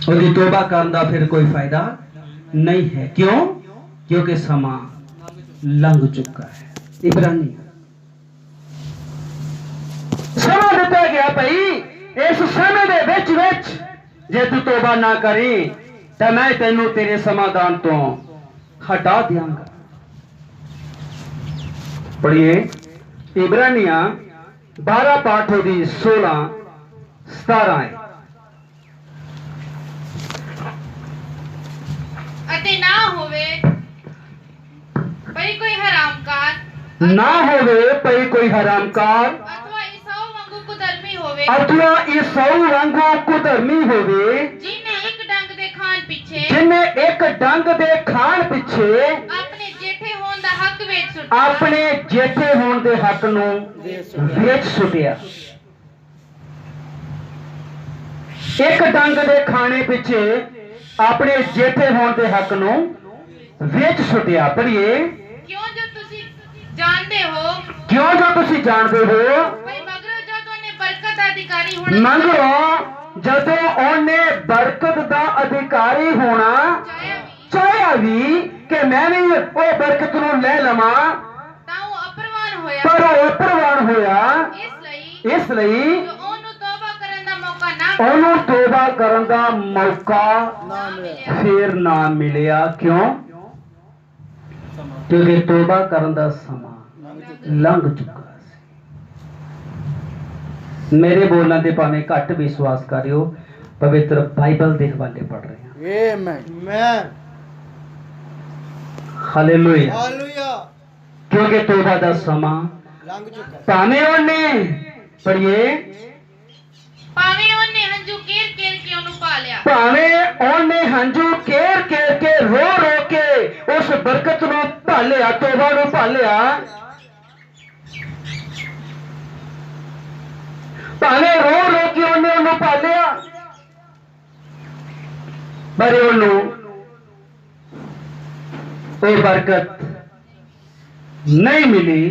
ਉਹਦੀ ਤੋਬਾ ਕਰਨ ਦਾ ਫਿਰ ਕੋਈ ਫਾਇਦਾ नहीं है। क्यों? क्योंकि समा लंघ चुका है। इब्रानी समा दिता गया भाई, इस समय दे विच विच जे तू तोबा ना करी तो मैं तेनू तेरे समाधान तो हटा दियांगा। पढ़िए इब्रानिया 12 पाठ होगी 16-17 ਅਤੇ ਨਾ ਹੋਵੇ ਭਈ ਕੋਈ ਹਰਾਮਕਾਰ ना होवे पई कोई हरामकार ਅਥਵਾ ਈਸਾਓ ਵਾਂਗੂ ਕੁਧਰਮੀ ਹੋਵੇ अथवा ईसाऊ वांगू कुधर्मी होवे ਜਿਨੇ ਇੱਕ ਡੰਗ ਦੇ ਖਾਣ ਪਿੱਛੇ जिन्हें एक डंग दे खान पिछे ਆਪਣੇ ਜੇਠੇ ਹੋਣ ਦਾ ਹੱਕ ਵੇਚ ਸੁੱਟਿਆ अपने जेठे होने दे हक नू वेच सुटिया। एक डंग दे खाने पिछे अपने जेठे होने दे हक नू वेच सुटिया। पढ़िए ਕਿਉਂ ਜੋ ਤੁਸੀਂ ਜਾਣਦੇ ਹੋ क्यों जो तुसी जानते हो ਭਈ ਮਗਰੋਂ ਜਦੋਂ ਨੇ ਬਰਕਤ ਦਾ ਅਧਿਕਾਰੀ ਹੋਣਾ मगरों जदों ओने बरकत दा अधिकारी होना चाहया भी कि मैं भी वो बरकत नू ले लवां ਤਾਂ ਉਹ ਅਪਰਵਾਨ ਹੋਇਆ पर वो प्रवान होया। ਇਸ ਲਈ इसलिए ਜੋ ਉਹਨੂੰ ਤੋਬਾ ਕਰਨ ਦਾ ਮੌਕਾ ਨਾ ਉਹਨੂੰ ਤੋਬਾ ਕਰਨ ਦਾ ਮੌਕਾ ਮਿਲਿਆ ਫੇਰ ਨਾ ਮਿਲਿਆ। ਕਿਉਂ? ਕਿਉਂਕਿ ਤੋਬਾ ਕਰਨ ਦਾ ਸਮਾਂ ਲੰਘ ਚੁੱਕਾ ਸੀ। ਮੇਰੇ ਬੋਲਣ ਤੇ ਭਾਵੇਂ ਘੱਟ ਵਿਸ਼ਵਾਸ ਕਰਿਓ, ਪਵਿੱਤਰ ਬਾਈਬਲ ਦੇ ਹਵਾਲੇ ਪੜ ਰਹੇ ਹਾਂ। Amen. ਹਾਲੇਲੂਇਆ। Hallelujah. ਕਿਉਂਕਿ ਤੋਬਾ ਦਾ ਸਮਾਂ ਲੰਘ ਚੁੱਕਾ ਹੈ। ਭਾਵੇਂ ਉਹਨੇ ਪੜੀਏ ਭਾਵੇਂ ਉਹਨੇ ਹੰਝੂ ਕੇਰ ਕੇਰ ਕੇ ਉਹਨੂੰ ਪਾਲਿਆ ਭਾਵੇਂ ਉਹਨੇ ਹੰਝੂ ਕੇਰ ਕੇਰ ਕੇ ਰੋ ਰੋ ਕੇ ਉਸ ਬਰਕਤ ਨੂੰ ਭਾਲਿਆ, ਤੋਬਾ ਨੂੰ ਭਾਲਿਆ, ਭਾਵੇਂ ਰੋ ਰੋ ਕੇ ਉਹਨੇ ਉਹਨੂੰ ਭਾਲਿਆ, ਪਰ ਉਹਨੂੰ ਉਹ ਬਰਕਤ नहीं मिली।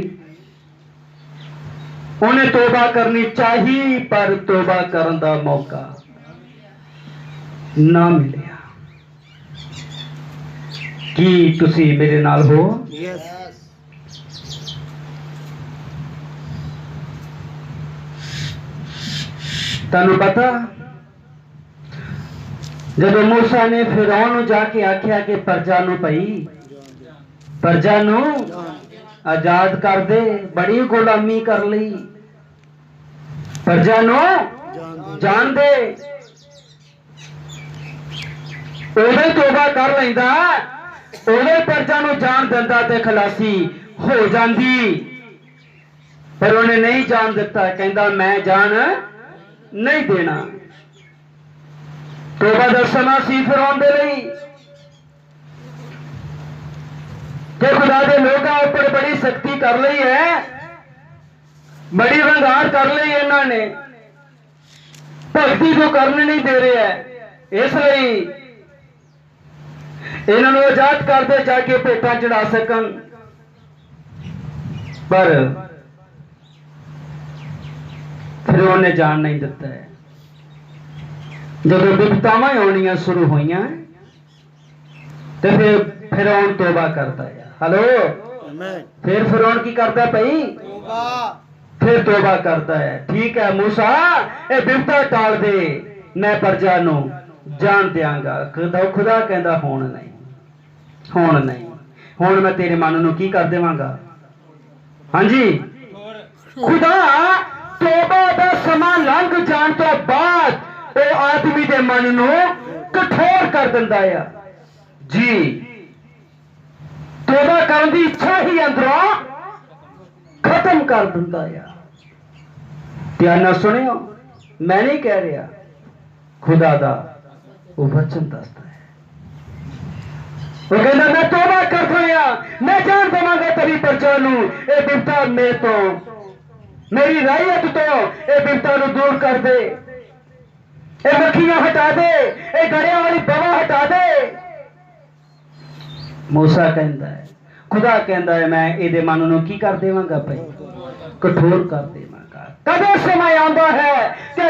उन्हें तोबा करनी चाहिए पर तोबा करन दा मौका ना मिलिया। की तुसी मेरे नाल हो? Yes. तनु पता जब मूसा ने फिरौन नूं जाके आख्या कि प्रजा नूं पई प्रजा नूं आजाद कर दे, बड़ी गुलामी कर ली, प्रजा नूं जान दे, ओदे तोबा कर लैंदा, ओदे प्रजा नूं जान दिंदा ते खलासी हो जांदी। पर उन्हें नहीं जान दिता, कहंदा मैं जान नहीं देना। तोबा दा समां सी फिरौन दे लई कि खुदा के लोगों ऊपर बड़ी सख्ती कर ली है, बड़ी रंगार कर ली इन्होंने, भक्ति को करने नहीं दे रहे हैं, इसलिए इन्होंने आजाद कर दे जाके भेटा चढ़ा सकन। पर फिर उन्हें जान नहीं दिता है। जब विपतावां आउणियां शुरू होईयां तो फिर तोबा करता है। Hello, Amen. फिर फिरौन की करता है भाई? तोबा। फिर तोबा करता है। ठीक है मूसा, ये बिपता टाल दे, मैं प्रजा नू जान दियांगा। खुदा कहंदा हुण नहीं, हुण नहीं, हुण मैं तेरे मन नू की कर देवांगा। हाँ जी, खुदा तोबा दा समा लंघ जान तो बाद वो आदमी दे मन नू कठोर कर दिंदा है जी। तोबा करने की इच्छा ही अंदरों खत्म कर दिंदा है। ध्यान नाल सुनियो, मैं नहीं कह रहा, खुदा दा वो वचन दसदा है। वो कहंदा मैं तोबा कर दिया, मैं जान देवांगा तेरी प्रजा नू, ए बिपता मेरे तो, मेरी रैयत तो ए बिपता नू दूर कर दे, ए मक्खियां हटा दे, ए गड़ियां वाली बवा हटा दे। मूसा कहता है, खुदा कहता है मैं इहदे मन नूं की कर देवांगा भाई? कठोर कर देवांगा। कदों समय आंदा है कि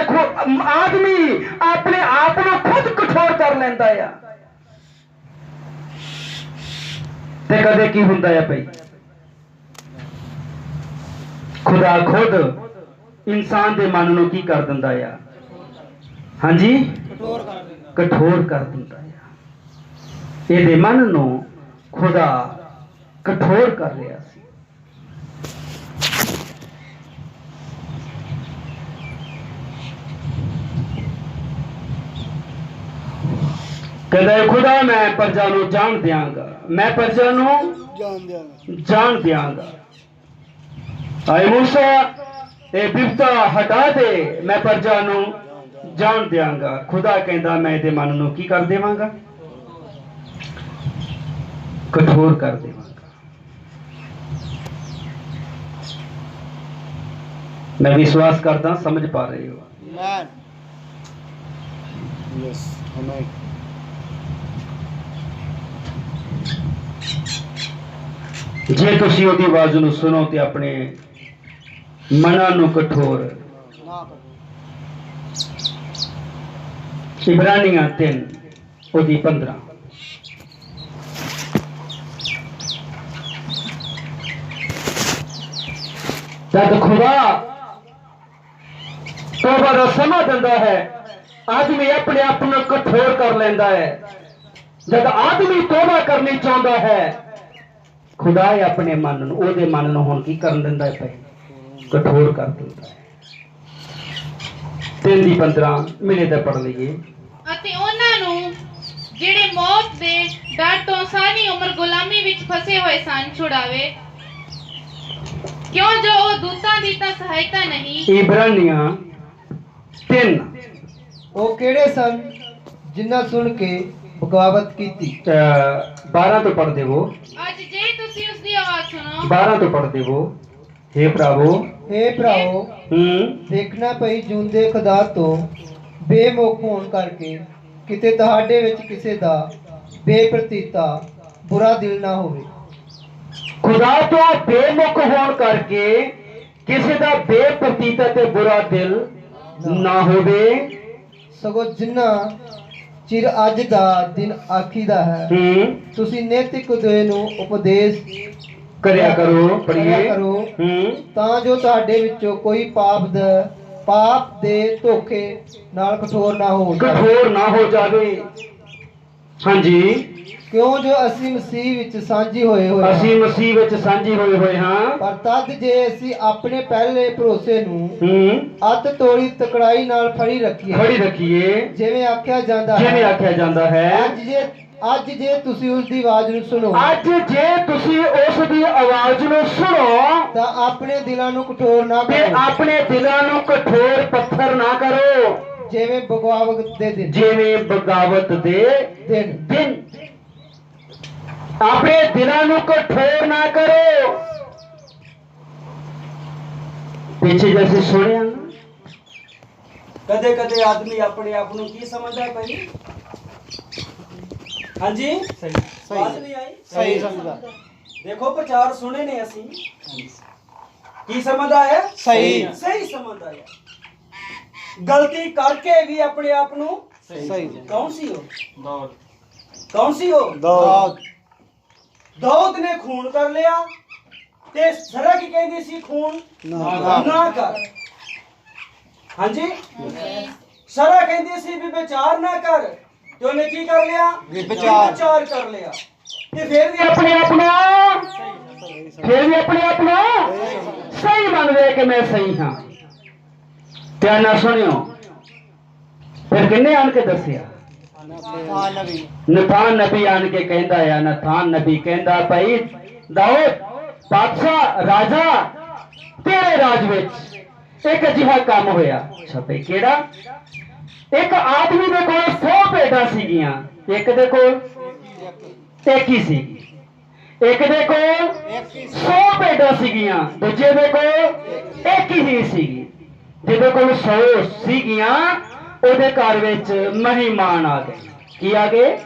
आदमी अपने आप को खुद कठोर ਲੈਂਦਾ ਆ। ਤੇ ਕਦੇ ਕੀ ਹੁੰਦਾ ਆ ਭਈ, ਖੁਦਾ ਖੁਦ ਇਨਸਾਨ ਦੇ ਮਨ ਨੂੰ ਕੀ ਕਰ ਦਿੰਦਾ ਆ? ਹਾਂਜੀ, ਕਠੋਰ ਕਰ ਦੇਣਾ। ਕਠੋਰ ਕਰ ਦਿੰਦਾ ਆ। ਇਹਦੇ ਮਨ ਨੂੰ ਖੁਦਾ ਕਠੋਰ ਕਰ ਰਿਹਾ ਸੀ। ਕਹਿੰਦਾ ਖੁਦਾ ਮੈਂ ਪ੍ਰਜਾ ਨੂੰ ਜਾਣ ਦਿਆਂਗਾ, ਮੈਂ ਪ੍ਰਜਾ ਨੂੰ ਜਾਣ ਦਿਆਂਗਾ। ਜਾਣ ਦਿਆਂਗਾ। ਆਏ ਮੂਸਾ ਇਹ ਬਿਪਤਾ ਹਟਾ ਦੇ, ਮੈਂ ਪ੍ਰਜਾ ਨੂੰ ਜਾਣ ਦਿਆਂਗਾ। ਖੁਦਾ ਕਹਿੰਦਾ ਮੈਂ ਇਹਦੇ ਮਨ ਨੂੰ ਕੀ ਕਰ ਦੇਵਾਂਗਾ? ਕਠੋਰ ਕਰ ਦੇਵਾਂਗਾ। ਮੈਂ ਵਿਸ਼ਵਾਸ ਕਰਦਾ ਸਮਝ ਪਾ ਰਹੇ ਹੋ। ਮੈਂ ਯੈਸ ਆਮੇਨ। ਜੇ ਤੁਸੀਂ ਉਹਦੀ ਆਵਾਜ਼ ਨੂੰ ਸੁਣੋ ਤੇ ਆਪਣੇ ਮਨਾਂ ਨੂੰ ਕਠੋਰ। ਨਾ ਕਰੋ। ਇਬਰਾਨੀਆਂ 3 ਉਹਦੀ 15। ਜਦ ਖੁਦਾ ਤੋਬਾ ਦਾ ਸਮਾਂ ਦਿੰਦਾ ਹੈ, ਆਦਮੀ ਆਪਣੇ ਆਪ ਨੂੰ ਕਠੋਰ ਕਰ ਲੈਂਦਾ ਹੈ। ਜਦ ਆਦਮੀ ਤੋਬਾ ਕਰਨੀ ਚਾਹੁੰਦਾ ਹੈ, ਖੁਦਾ ਆਪਣੇ ਮਨ ਨੂੰ, ਉਹਦੇ ਮਨ ਨੂੰ ਹੁਣ ਕੀ ਕਰਨ ਦਿੰਦਾ ਹੈ ਭਾਈ? ਕਠੋਰ ਕਰ ਦਿੰਦਾ ਹੈ। 3 ਦੀ 15 ਮਿਲੇ ਤਾਂ ਪੜ ਲਈਏ। ਅਤੇ ਉਹਨਾਂ ਨੂੰ ਜਿਹੜੇ ਮੌਤ ਦੇ ਡਰ ਤੋਂ ਸਾਰੀ ਉਮਰ ਗੁਲਾਮੀ ਵਿੱਚ ਫਸੇ ਹੋਏ ਸਨ ਛੁਡਾਵੇ, ਕਿਉਂ ਜੋ ਉਹ ਦੂਤਾਂ ਦੀ ਤਾਂ ਸਹਾਇਤਾ ਨਹੀਂ। ਇਬਰਾਨੀਆਂ 3 ਉਹ ਕਿਹੜੇ ਸਨ ਜਿਨ੍ਹਾਂ ਸੁਣ ਕੇ ਬਗਾਵਤ ਕੀਤੀ? 12 ਤੋਂ ਪੜ ਦੇਵੋ। ਅੱਜ ਜੇ ਤੁਸੀਂ ਉਸ ਦੀ ਆਵਾਜ਼ ਸੁਣੋ। 12 ਤੋਂ ਪੜ ਦੇਵੋ। हे ਭਰਾਵੋ, हे ਭਰਾਵੋ, ਦੇਖਣਾ ਪਈ ਜੂੰਦੇ ਖੁਦਾ ਤੋਂ ਬੇਮੁਖ ਹੋਣ ਕਰਕੇ ਕਿਤੇ ਤੁਹਾਡੇ ਵਿੱਚ ਕਿਸੇ ਦਾ ਬੇਪ੍ਰਤੀਤਾ ਬੁਰਾ ਦਿਲ ਨਾ ਹੋਵੇ। ਖੁਦਾ ਤੋਂ ਬੇਮੁਖ ਹੋਣ ਕਰਕੇ ਕਿਸੇ ਦਾ ਬੇਪ੍ਰਤੀਤਾ ਤੇ ਬੁਰਾ ਦਿਲ ਨਾ ਹੋਵੇ। ਸਗੋਂ ਜਿੰਨਾ ਚਿਰ ਅੱਜ ਦਾ ਦਿਨ ਆਖੀਦਾ ਹੈ, ਤੁਸੀਂ ਨੈਤਿਕ ਦੇ ਨੂੰ ਉਪਦੇਸ਼ ਕਰਿਆ ਕਰੋ। ਕਰਿਆ ਪੜੀਏ। ਕਰੋ, ਤਾਂ ਜੋ ਤੁਹਾਡੇ ਵਿੱਚੋਂ ਕੋਈ ਪਾਪ ਦੇ ਧੋਖੇ ਨਾਲ ਕਠੋਰ ਨਾ ਹੋ ਜਾਵੇ। ਕਠੋਰ ਨਾ ਹੋ ਜਾਵੇ। ਹਾਂਜੀ, ਕਿਉਂ ਜੋ ਅਸੀਂ ਮਸੀਹ ਵਿੱਚ ਸਾਂਝੀ ਹੋਏ ਹੋਏ ਅਸੀਂ ਹਾਂ। ਮਸੀਹ ਵਿੱਚ ਸਾਂਝੀ ਹੋਏ ਹਾਂ। ਪਰ ਤਦ ਜੇ ਅਸੀਂ ਆਪਣੇ ਪਹਿਲੇ ਭਰੋਸੇ ਨੂੰ ਅੱਤ ਤੋੜੀ ਤਕੜਾਈ ਨਾਲ ਫੜੀ ਖੜੀ ਰੱਖੀਏ, ਜਿਵੇਂ ਆਖਿਆ ਜਾਂਦਾ ਜਿਵੇਂ ਹੈ। ਆਖਿਆ ਜਾਂਦਾ ਹੈ। ਅੱਜ ਜੇ ਤੁਸੀਂ ਉਸ ਦੀ ਆਵਾਜ਼ ਨੂੰ ਸੁਣੋ, ਅੱਜ ਜੇ ਤੁਸੀਂ ਉਸ ਦੀ ਆਵਾਜ਼ ਨੂੰ ਸੁਣੋ ਤਾਂ ਆਪਣੇ ਦਿਲਾਂ ਨੂੰ ਕਠੋਰ ਨਾ ਤੇ ਕਰੋ, ਆਪਣੇ ਦਿਲਾਂ ਨੂੰ ਕਠੋਰ ਪੱਥਰ ਨਾ ਕਰੋ, ਜਿਵੇਂ ਬਗਾਵਤ ਦੇ ਦਿਨ। ਜਿਵੇਂ ਬਗਾਵਤ ਦੇ ਦਿਨ। ਆਪਣੇ ਦਿਲਾਂ ਨੂੰ ਕਠੋਰ ਨਾ ਕਰੋ। ਪਿੱਛੇ ਜੈਸੇ ਸੁਣਿਆ ਨਾ, ਕਦੇ ਕਦੇ ਆਦਮੀ ਆਪਣੇ ਆਪ ਨੂੰ ਕੀ ਸਮਝਦਾ ਹੈ ਭਾਈ? ਹਾਂਜੀ, ਬਾਤ ਨਹੀਂ ਆਈ? ਸਹੀ ਸਮਝਦਾ। ਦੇਖੋ ਪ੍ਰਚਾਰ ਸੁਣੇ ਨੇ ਅਸੀਂ, ਕੀ ਸਮਝਦਾ ਹੈ? ਸਹੀ ਸਮਝਦਾ ਹੈ। ਗਲਤੀ ਕਰਕੇ ਵੀ ਆਪਣੇ ਆਪ ਨੂੰ ਸਹੀ। ਕੌਣ ਸੀ ਉਹ? ਕੌਣ ਸੀ ਉਹ? ਦਾਊਦ ਨੇ ਖੂਨ ਕਰ ਲਿਆ ਤੇ ਸਰਾ ਕੀ ਕਹਿੰਦੀ ਸੀ? ਖੂਨ ਨਾ ਕਰ। ਹਾਂਜੀ, ਸਰਾ ਕਹਿੰਦੀ ਸੀ ਵੀ ਵਿਚਾਰ ਨਾ ਕਰ, ਤੇ ਉਹਨੇ ਕੀ ਕਰ ਲਿਆ? ਵਿਚਾਰ ਕਰ ਲਿਆ। ਤੇ ਫਿਰ ਵੀ ਆਪਣੇ ਆਪ ਨੂੰ ਸਹੀ ਮੰਨਦੇ ਕਿ ਮੈਂ ਸਹੀ ਹਾਂ। ਧਿਆਨ ਨਾਲ ਸੁਣਿਓ। ਫਿਰ ਕਿੰਨੇ ਆਣ ਕੇ ਦੱਸਿਆ? ਨਥਾਨ ਨਬੀ ਆਣ ਕੇ ਕਹਿੰਦਾ ਆ। ਨਥਾਨ ਨਬੀ ਕਹਿੰਦਾ ਭਾਈ ਦਾਊਦ ਬਾਦਸ਼ਾਹ ਰਾਜਾ, ਤੇਰੇ ਰਾਜ ਵਿੱਚ ਇੱਕ ਅਜਿਹਾ ਕੰਮ ਹੋਇਆ। ਛਪੇ ਕਿਹੜਾ? ਇੱਕ ਆਦਮੀ ਦੇ ਕੋਲ 100 ਭੇਡਾਂ ਸੀਗੀਆਂ। ਇੱਕ ਦੇ ਕੋਲ ਇੱਕ ਹੀ ਸੀ। ਇੱਕ ਦੇ ਕੋਲ 100 ਭੇਡਾਂ ਸੀਗੀਆਂ, ਦੂਜੇ ਦੇ ਕੋਲ ਇੱਕ ਹੀ ਸੀਗੀ। ਜਿਹਦੇ ਕੋਲ 100 ਸੀਗੀਆਂ ਉਹਦੇ ਘਰ ਵਿੱਚ ਮਹਿਮਾਨ ਆ ਗਏ। ਕੀ ਆ ਗਏ?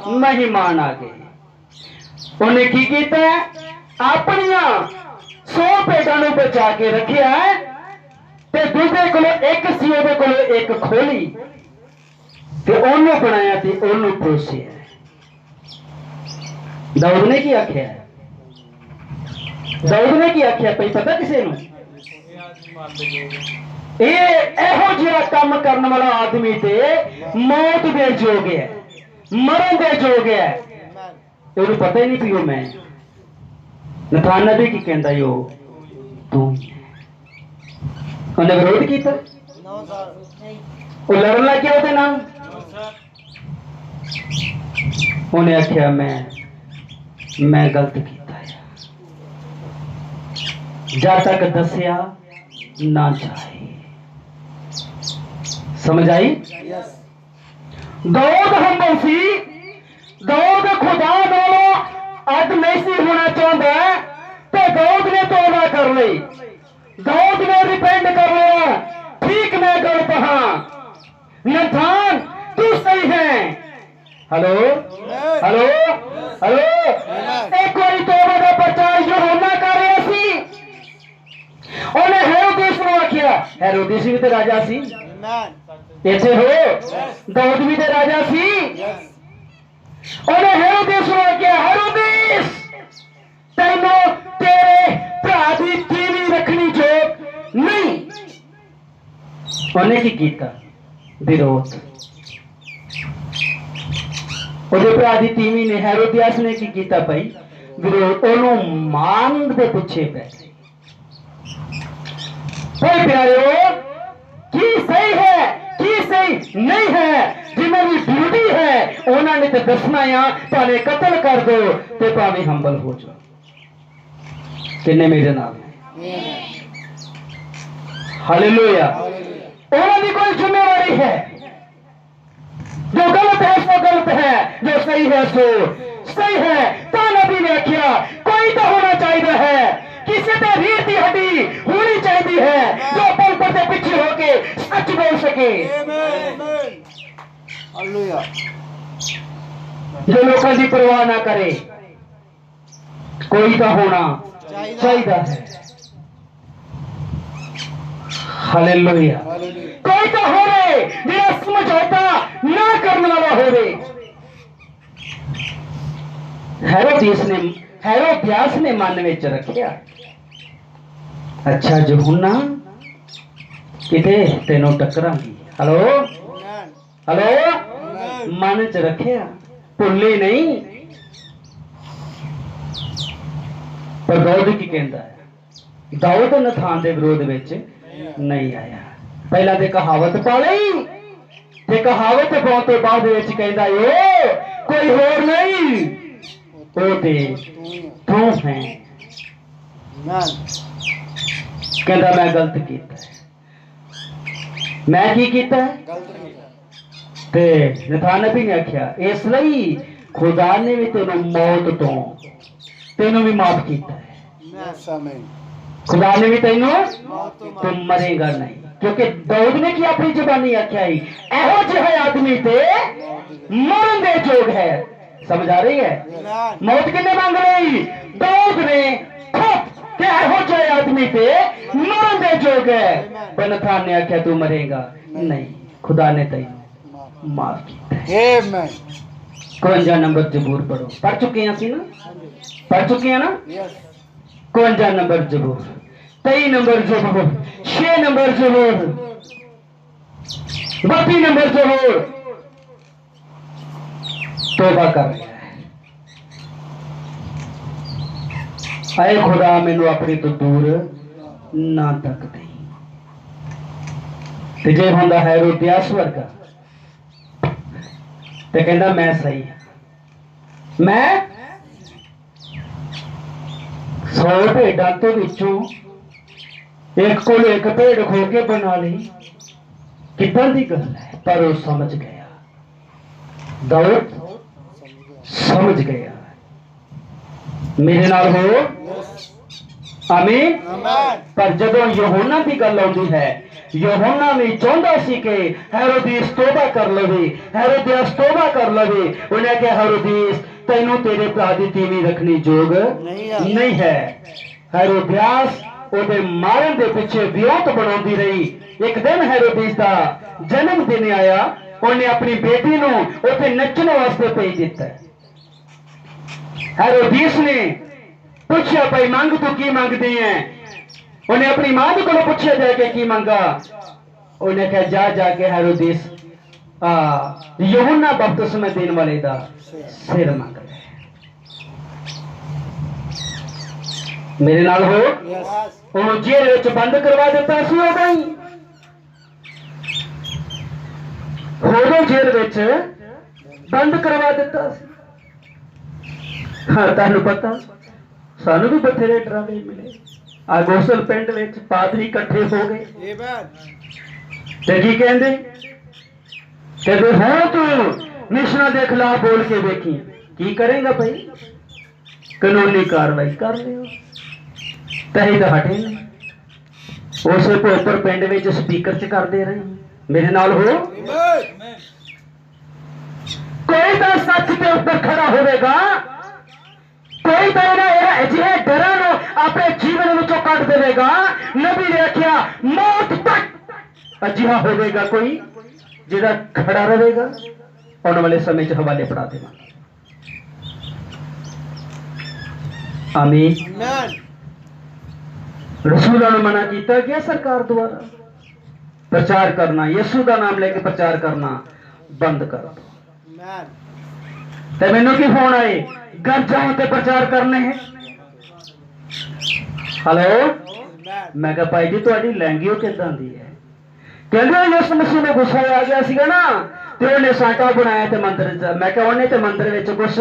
ਮਹਿਮਾਨ ਆ ਗਏ। ਉਹਨੇ ਕੀ ਕੀਤਾ? ਆਪਣੀਆਂ 100 ਭੇਡਾਂ ਨੂੰ ਬਚਾ ਕੇ ਰੱਖਿਆ ਤੇ ਦੂਜੇ ਕੋਲ ਇੱਕ ਸੀ, ਉਹਦੇ ਕੋਲ ਇੱਕ ਖੋਲੀ। ਤੇ ਉਹਨੂੰ ਬਣਾਇਆ ਤੇ ਉਹਨੂੰ ਪਰੋਸਿਆ। दाऊद ने की आख्या है? दाऊद ने की आख्या पई पता किसी ਨੂੰ? ਇਹੋ ਜਿਹਾ ਕੰਮ ਕਰਨ ਵਾਲਾ ਆਦਮੀ ਤੇ ਮੌਤ ਦੇ ਯੋਗ ਹੈ, ਮਰਨ ਦੇ ਯੋਗ ਹੈ। ਉਹਨੂੰ ਪਤਾ ਹੀ ਨਹੀਂ ਵੀ ਉਹ ਮੈਂ। ਨਥਾਨ ਨਬੀ ਕੀ ਕਹਿੰਦਾ ਉਹ ਤੂੰ। ਉਹਨੇ ਵਿਰੋਧ ਕੀਤਾ, ਉਹ ਲੜਨ ਲੱਗ ਗਿਆ ਉਹਦੇ ਨਾਲ। ਉਹਨੇ ਆਖਿਆ मैं गलत किया है। जब तक दसिया ना जाए। समझ आई? दाऊद हम्बल सी, दाऊद खुदा नालों अड नहीं सी होना चाहता है, तो दाऊद ने तौबा कर ली, दाऊद ने रिपेंट कर लिया। ठीक मैं गलत हाँ, नथान तू सही है। हेलो हेलो हेलो, एक कोई तौबा का प्रचार यूहन्ना कर रहा सी। ਉਹਨੇ ਹੈਰੋਦੇਸ ਨੂੰ ਆਖਿਆ, ਹੈਰੋਦੇਸ ਵੀ ਤੇ ਰਾਜਾ ਸੀ। ਇੱਥੇ ਹੋ, ਦਾਊਦ ਵੀ ਤੇ ਰਾਜਾ ਸੀ। ਉਹਨੇ ਹੈਰੋਦੇਸ ਨੂੰ ਆਖਿਆ, ਹੈਰੋਦੇਸ ਤੈਨੂੰ ਤੇਰੇ ਭਰਾ ਦੀ ਤੀਵੀਂ ਰੱਖਣੀ ਯੋਗ ਨਹੀਂ। ਉਹਨੇ ਕੀ ਕੀਤਾ? ਵਿਰੋਧ। ਉਹਦੇ ਭਰਾ ਦੀ ਤੀਵੀਂ ਨੇ, ਹੈਰੋਦਿਆਸ ਨੇ ਕੀ ਕੀਤਾ ਭਾਈ? ਵਿਰੋਧ। ਉਹਨੂੰ ਮਾਰਨ ਦੇ ਪਿੱਛੇ ਪੈ ਗਏ। भाई प्यारे, की सही है की सही नहीं है, जिन्हें भी ड्यूटी है उन्होंने तो दसना आ, भावे कतल कर दो तो भावे हंबल हो जाओ। किन्ने मेरे नाल? हालेलुया। उन्होंने कोई जिम्मेवारी है। जो गलत है सो गलत है, जो सही है सो सही है। तो नबी ने आख्या कोई तो होना चाहिए है, किसी तो रीढ़ की हड्डी होनी चाहिए है जो पल पल से पीछे होके सच बोल सके। जो लोगों की परवाह ना करे, कोई तो होना चाहिए है। हालेलुया। कोई तो होवे जो समझौता ना करने वाला होवे। हेरोदियास ने मन में रखिया, अच्छा यूहन्ना किते तेनों टकरांगी। हेलो हेलो, मन च रखिया, भुल्ले नहीं। पर दाऊद की कहता है? दाऊद नथान के विरोध में नहीं आया। पहला तो कहावत पा ली, कहावत पाने तो बाद कहता कोई होर नहीं, वो ते तू है। कहता मैं गलत किया। मैं की किया? ते नथान नबी ने आख्या इसलिए खुदा ने भी तेन मौत तो तेन भी माफ किया है। खुदा ने भी तेन तुम मरेगा नहीं, क्योंकि दाऊद ने की अपनी जुबानी आख्या ही एहो जिहा आदमी ते मरन दे जोग है। समझ आ रही है? मौत किन्ने मांग रही? दाऊद ने खुद के एहो जिहा आदमी ते मरन दे जोग है। पर नथान ने आख्या तू मरेगा नहीं, खुदा ने तेन माफ किया। 52 नंबर जबूर पढ़ो। पढ़ चुके हैं ना? पढ़ चुके हैं ना? 52 नंबर जबूर, 23 नंबर जबूर, 6 नंबर जबूर, 32 नंबर जबूर। तौबा कर रहा है, आए खुदा मैनू अपने तो दूर ना तक दे। जे होंदा हेरोदियास वर्गा ते कहंदा मैं सही हां, मैं 100 भेड़ां तो विचों एक को एक भेड़ खो के बना ली। कितना दी गल है? पर वो समझ गया, दाऊद समझ गया। मेरे नाल हो आमीन। पर जदों यूहन्ना की गल आउंदी है, यूहन्ना भी चाहता सी कि हेरोदियास तौबा कर लवे, हेरोदियास तौबा कर लवे। उन्हें कहा हेरोदियास तैनू तेरे भरा दी तीवीं रखनी जोग नहीं है। हेरोदियास ओदे मारन दे पिछे विरोध बनाउंदी रही। एक दिन हेरोदियास दा जन्म दिन आया ਉਹਨੇ ਆਪਣੀ ਬੇਟੀ ਨੂੰ ਉੱਥੇ ਨੱਚਣ ਵਾਸਤੇ ਭੇਜ ਦਿੱਤਾ। ਹੈਰੋਦੀਸ ਨੇ ਪੁੱਛਿਆ ਭਾਈ ਮੰਗ ਤੂੰ ਕੀ ਮੰਗਦੀ ਹੈ? ਉਹਨੇ ਆਪਣੀ ਮਾਂ ਦੇ ਕੋਲੋਂ ਪੁੱਛਿਆ ਜਾ ਕੇ ਕੀ ਮੰਗਾ? ਉਹਨੇ ਕਿਹਾ ਜਾ ਕੇ ਹੈਰੋਦੀਸ यूहन्ना बपतिस्मा देने वाले दा सिर मंग ले। मेरे नाल हो ਉਹਨੂੰ ਜੇਲ੍ਹ ਵਿੱਚ ਬੰਦ ਕਰਵਾ ਦਿੱਤਾ ਸੀ। ਉਦੋਂ ਹੀ ਉਦੋਂ ਜੇਲ੍ਹ ਵਿੱਚ ਬੰਦ ਕਰਵਾ ਦਿੱਤਾ ਸੀ। ਹਾਂ ਤੁਹਾਨੂੰ ਪਤਾ ਸਾਨੂੰ ਵੀ ਬਥੇਰੇ ਡਰਾਵੇ ਮਿਲੇ। ਆ ਗੋਸਲ ਪਿੰਡ ਵਿੱਚ ਪਾਦਰੀ ਇਕੱਠੇ ਹੋ ਗਏ ਤੇ ਕੀ ਕਹਿੰਦੇ कहते हो तू मिशना के खिलाफ बोल के देखी की करेगा भाई? कानूनी कार्रवाई कर लियो। तही तो हटे नहीं उस भोपर पिंड में स्पीकर च करते रहे। मेरे नाल हो कोई तो सच के ऊपर खड़ा होगा, कोई तो अजिहे डर अपने जीवन में कट देगा। नबी ने आख्या मौत तक अजिहा होगा कोई जिहड़ा खड़ा रहेगा। आने वाले समय च हवाले पढ़ा देवांगे। आमीन। रसूलों ने मना किया गया सरकार द्वारा प्रचार करना, यीशु का नाम लेके प्रचार करना बंद कर दो। ते मैनू की फोन आए गरजाओं ते प्रचार करने हैं। हेलो मैं कहा भाई जी तुहाडी लैंग्वेज किदां दी है? कहते यीशु मसीह में गुस्सा आ गया सीगा ना ते उन्हें सांटा बनाया ते मंदिर च। मैं कहा उन्हें ते मंदिर विच कुछ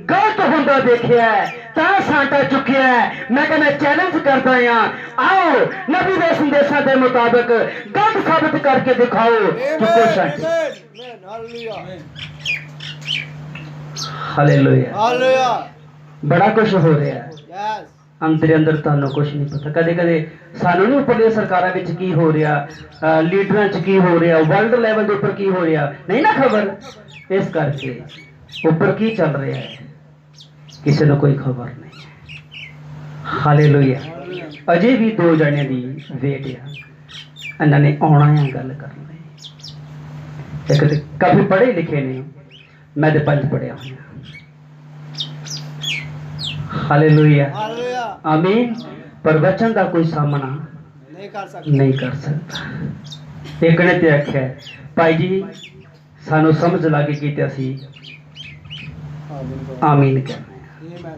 गलत हुंदा देखिया है तां सांटा चुकिया है। मैं कहा मैं चैलेंज करदा हां, आओ नबी दे संदेशां दे मुताबिक गलत साबित करके दिखाओ। चुको सांटे। Hallelujah hallelujah. बड़ा कुछ हो रहा है अंदर अंदर, तुहानू कुछ नहीं पता। कदे कदे सानू नहीं उपरली सरकारां विच की हो रहा, लीडरां च की हो रहा, वर्ल्ड लेवल के उपर की हो रहा नहीं ना खबर। इस करके ऊपर की चल रहा है किसी को कोई खबर नहीं। हालेलुया। अजे भी दो जने दी वेट है, इन्होंने आना है गल करनी। एक तो काफी पढ़े लिखे ने, मैं तो 5 पढ़िया हुआ। हालेलुया आमीन। पर वचन का कोई सामना नहीं कर सकता। एक ने ते आख्या भाई जी सानू समझ लगे कि असी आमीन कहने।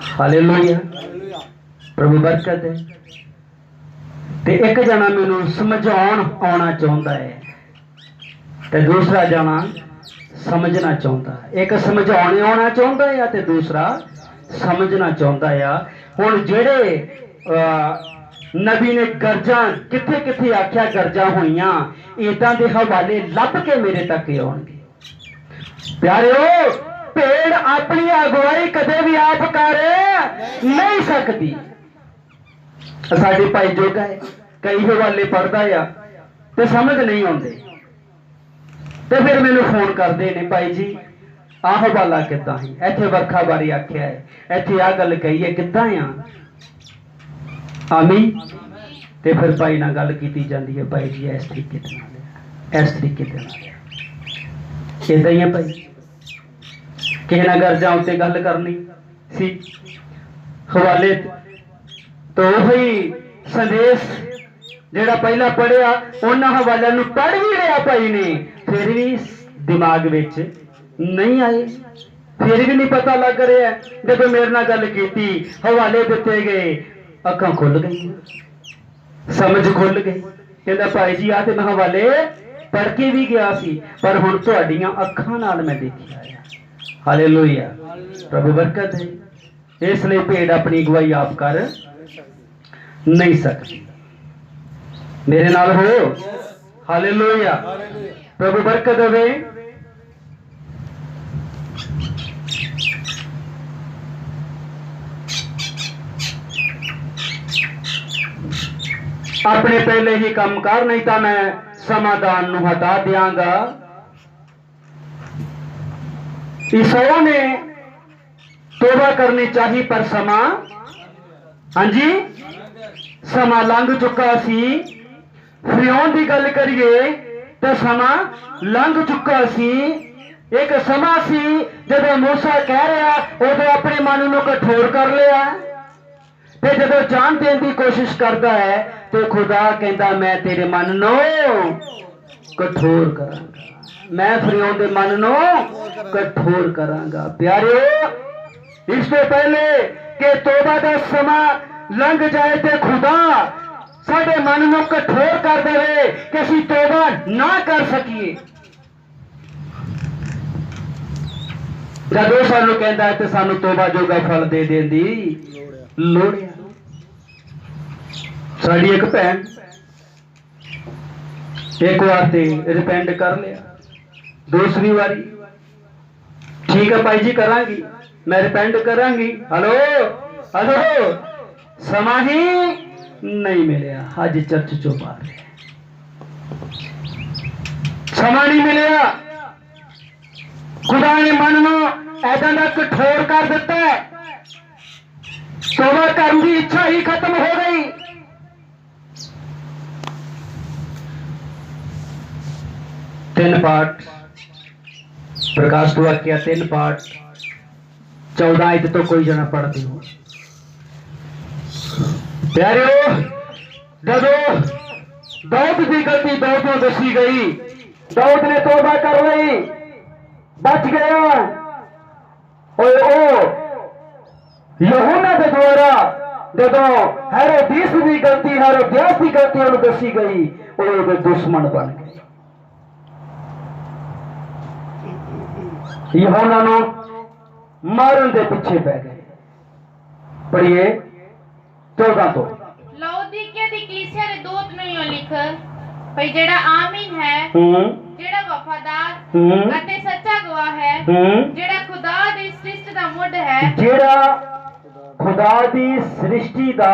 हालेलुया प्रभु बरकत है। ते एक जना मैनू समझाउण आना चाहता है ते दूसरा जना समझना चाहता है। एक समझाने आना चाहता है ते दूसरा समझना चाहता है। हुण जेड़े नबी ने गर्जा किथे किथे आख्या गर्जा हुईयां इदां दे हवाले लभ के मेरे तक आउणगे। प्यारेओ भेड़ अपनी अगुवाई कदे भी आप कर नहीं सकती। साडे भाई जोगा है कई हवाले पढ़दा आ ते समझ नहीं आउंदे ते फिर मैनू फोन करते ने भाई जी आ हवाला किदां है, इत्थे वर्खा बारी आख्या है, इत्थे आ गल कही है किदां आ। आमीन। ते फिर भाई नाल गल कीती जांदी है भाई जी इस तरीके दे नाल, इस तरीके दे नाल इदां ही है भाई। किसे नाल गर्जां उत्ते गल करनी सी हवाले तो वही संदेश जेड़ा पहला पढ़िया उन्हां हवालिਆਂ ਨੂੰ पढ़ भी लिया भाई ने, फिर भी दिमाग विच नहीं आए, फिर भी नहीं पता लग रहा। जब मेरे नाल गल कीती हवाले दिते गए अखां खुल गई, समझ खुल गई। कहंदा भाई जी आ ते मैं हवाले पढ़ के भी गया सी पर हुण तुहाडीआं अखां नाल मैं देखिआ है। हालेलुया प्रभु बरकत है। इसलिए भेड़ अपनी अगुवाई आप कर नहीं सकती। मेरे नाल हो। हालेलुया प्रभु बरकत होवे। अपने पहले ही काम कर नहीं तो मैं समाधान नू हटा दियांगा। ईसाओं ने तोबा करनी चाहिए पर समा हाँ जी समा लंघ चुका सी। फिरौन की गल करिए ਤੇ ਸਮਾਂ ਲੰਘ ਚੁੱਕਾ ਸੀ। ਇੱਕ ਸਮਾਂ ਸੀ ਜਦੋਂ ਮੂਸਾ ਕਹਿ ਰਿਹਾ ਉਦੋਂ ਆਪਣੇ ਮਨ ਨੂੰ ਕਠੋਰ ਕਰ ਲਿਆ, ਤੇ ਜਦੋਂ ਜਾਨ ਦੇਣ ਦੀ ਕੋਸ਼ਿਸ਼ ਕਰਦਾ ਹੈ ਤੇ ਖੁਦਾ ਕਹਿੰਦਾ ਮੈਂ ਤੇਰੇ ਮਨ ਨੂੰ ਕਠੋਰ ਕਰਾਂਗਾ, ਮੈਂ ਫਰਿਆਦ ਦੇ ਮਨ ਨੂੰ ਕਠੋਰ ਕਰਾਂਗਾ। ਪਿਆਰਿਓ, ਇਸ ਤੋਂ ਪਹਿਲੇ ਕਿ ਤੋਬਾ ਦਾ ਸਮਾਂ ਲੰਘ ਜਾਏ ਤੇ ਖੁਦਾ ਸਾਡੇ ਮਨ ਨੂੰ ਕਠੋਰ ਕਰ ਦੇਵੇ ਕਿ ਅਸੀਂ ਤੋਬਾ ਨਾ ਕਰ ਸਕੀਏ, ਜਦੋਂ ਸਾਨੂੰ ਕਹਿੰਦਾ ਤੇ ਸਾਨੂੰ ਤੋਬਾ ਜੋਗਾ ਫਲ ਦੇ ਦੇਣ ਦੀ ਲੋੜ ਹੈ। ਸਾਡੀ ਇੱਕ ਭੈਣ ਇੱਕ ਵਾਰ ਤੇ ਰਿਪੈਂਟ ਕਰ ਲਿਆ, ਦੂਸਰੀ ਵਾਰੀ ਠੀਕ ਹੈ ਭਾਈ ਜੀ ਕਰਾਂਗੀ, ਮੈਂ ਰਿਪੈਂਟ ਕਰਾਂਗੀ, ਹਲੋ ਹਲੋ, ਸਮਾਂ ਹੀ ਨਹੀਂ ਮਿਲਿਆ। ਅੱਜ ਚਰਚ ਚੋਂ ਬਾਹਰ ਸਮਾਂ ਨਹੀਂ ਮਿਲਿਆ। ਖੁਦਾ ਨੇ ਮਨ ਨੂੰ ਐਦਾਂ ਦਾ ਕਠੋਰ ਕਰ ਦਿੱਤਾ, ਤੋਬਾ ਕਰਨ ਦੀ ਇੱਛਾ ਹੀ ਖਤਮ ਹੋ ਗਈ। ਤਿੰਨ ਪਾਠ ਪ੍ਰਕਾਸ਼ ਵਾਕਿਆ, ਤਿੰਨ ਪਾਠ 14 ਆਇਤ ਤੋਂ ਕੋਈ ਜਣਾ ਪੜ੍ਹਦੇ ਹੋ। ਪਿਆਰਿਓ, ਜਦੋਂ ਦਾਊਦ ਦੀ ਗਲਤੀ ਦਾਊਦ ਨੂੰ ਦੱਸੀ ਗਈ, ਦਾਊਦ ਨੇ ਤੋਬਾ ਕਰ ਲਈ, ਬਚ ਗਿਆ। ਉਹ ਯਹੋਨਾ ਦੇ ਦੁਆਰਾ ਜਦੋਂ ਹੈਰੋਦੀਸ ਦੀ ਗਲਤੀ, ਹੈਰੋਦਿਆਸ ਦੀ ਗਲਤੀ ਉਹਨੂੰ ਦੱਸੀ ਗਈ, ਉਹ ਉਹਦੇ ਦੁਸ਼ਮਣ ਬਣ ਗਏ। ਯਹੋਨਾ ਨੂੰ ਮਾਰਨ ਦੇ ਪਿੱਛੇ ਪੈ ਗਏ। ਪੜ੍ਹੀਏ 14 ਤੋਂ। ਲਾਉਦੀਕਿਆ ਦੀ ਕਲੀਸਿਆ ਦੇ ਦੂਤ ਨੂੰ ਇਉਂ ਲਿਖ ਭਈ ਜਿਹੜਾ ਆਮੀਨ ਹੈ, ਜਿਹੜਾ ਵਫਾਦਾਰ ਅਤੇ ਸੱਚਾ ਗਵਾਹ ਹੈ, ਜਿਹੜਾ ਖੁਦਾ ਦੀ ਸ੍ਰਿਸ਼ਟੀ ਦਾ ਮੁੱਢ ਹੈ, ਜਿਹੜਾ ਖੁਦਾ ਦੀ ਸ੍ਰਿਸ਼ਟੀ ਦਾ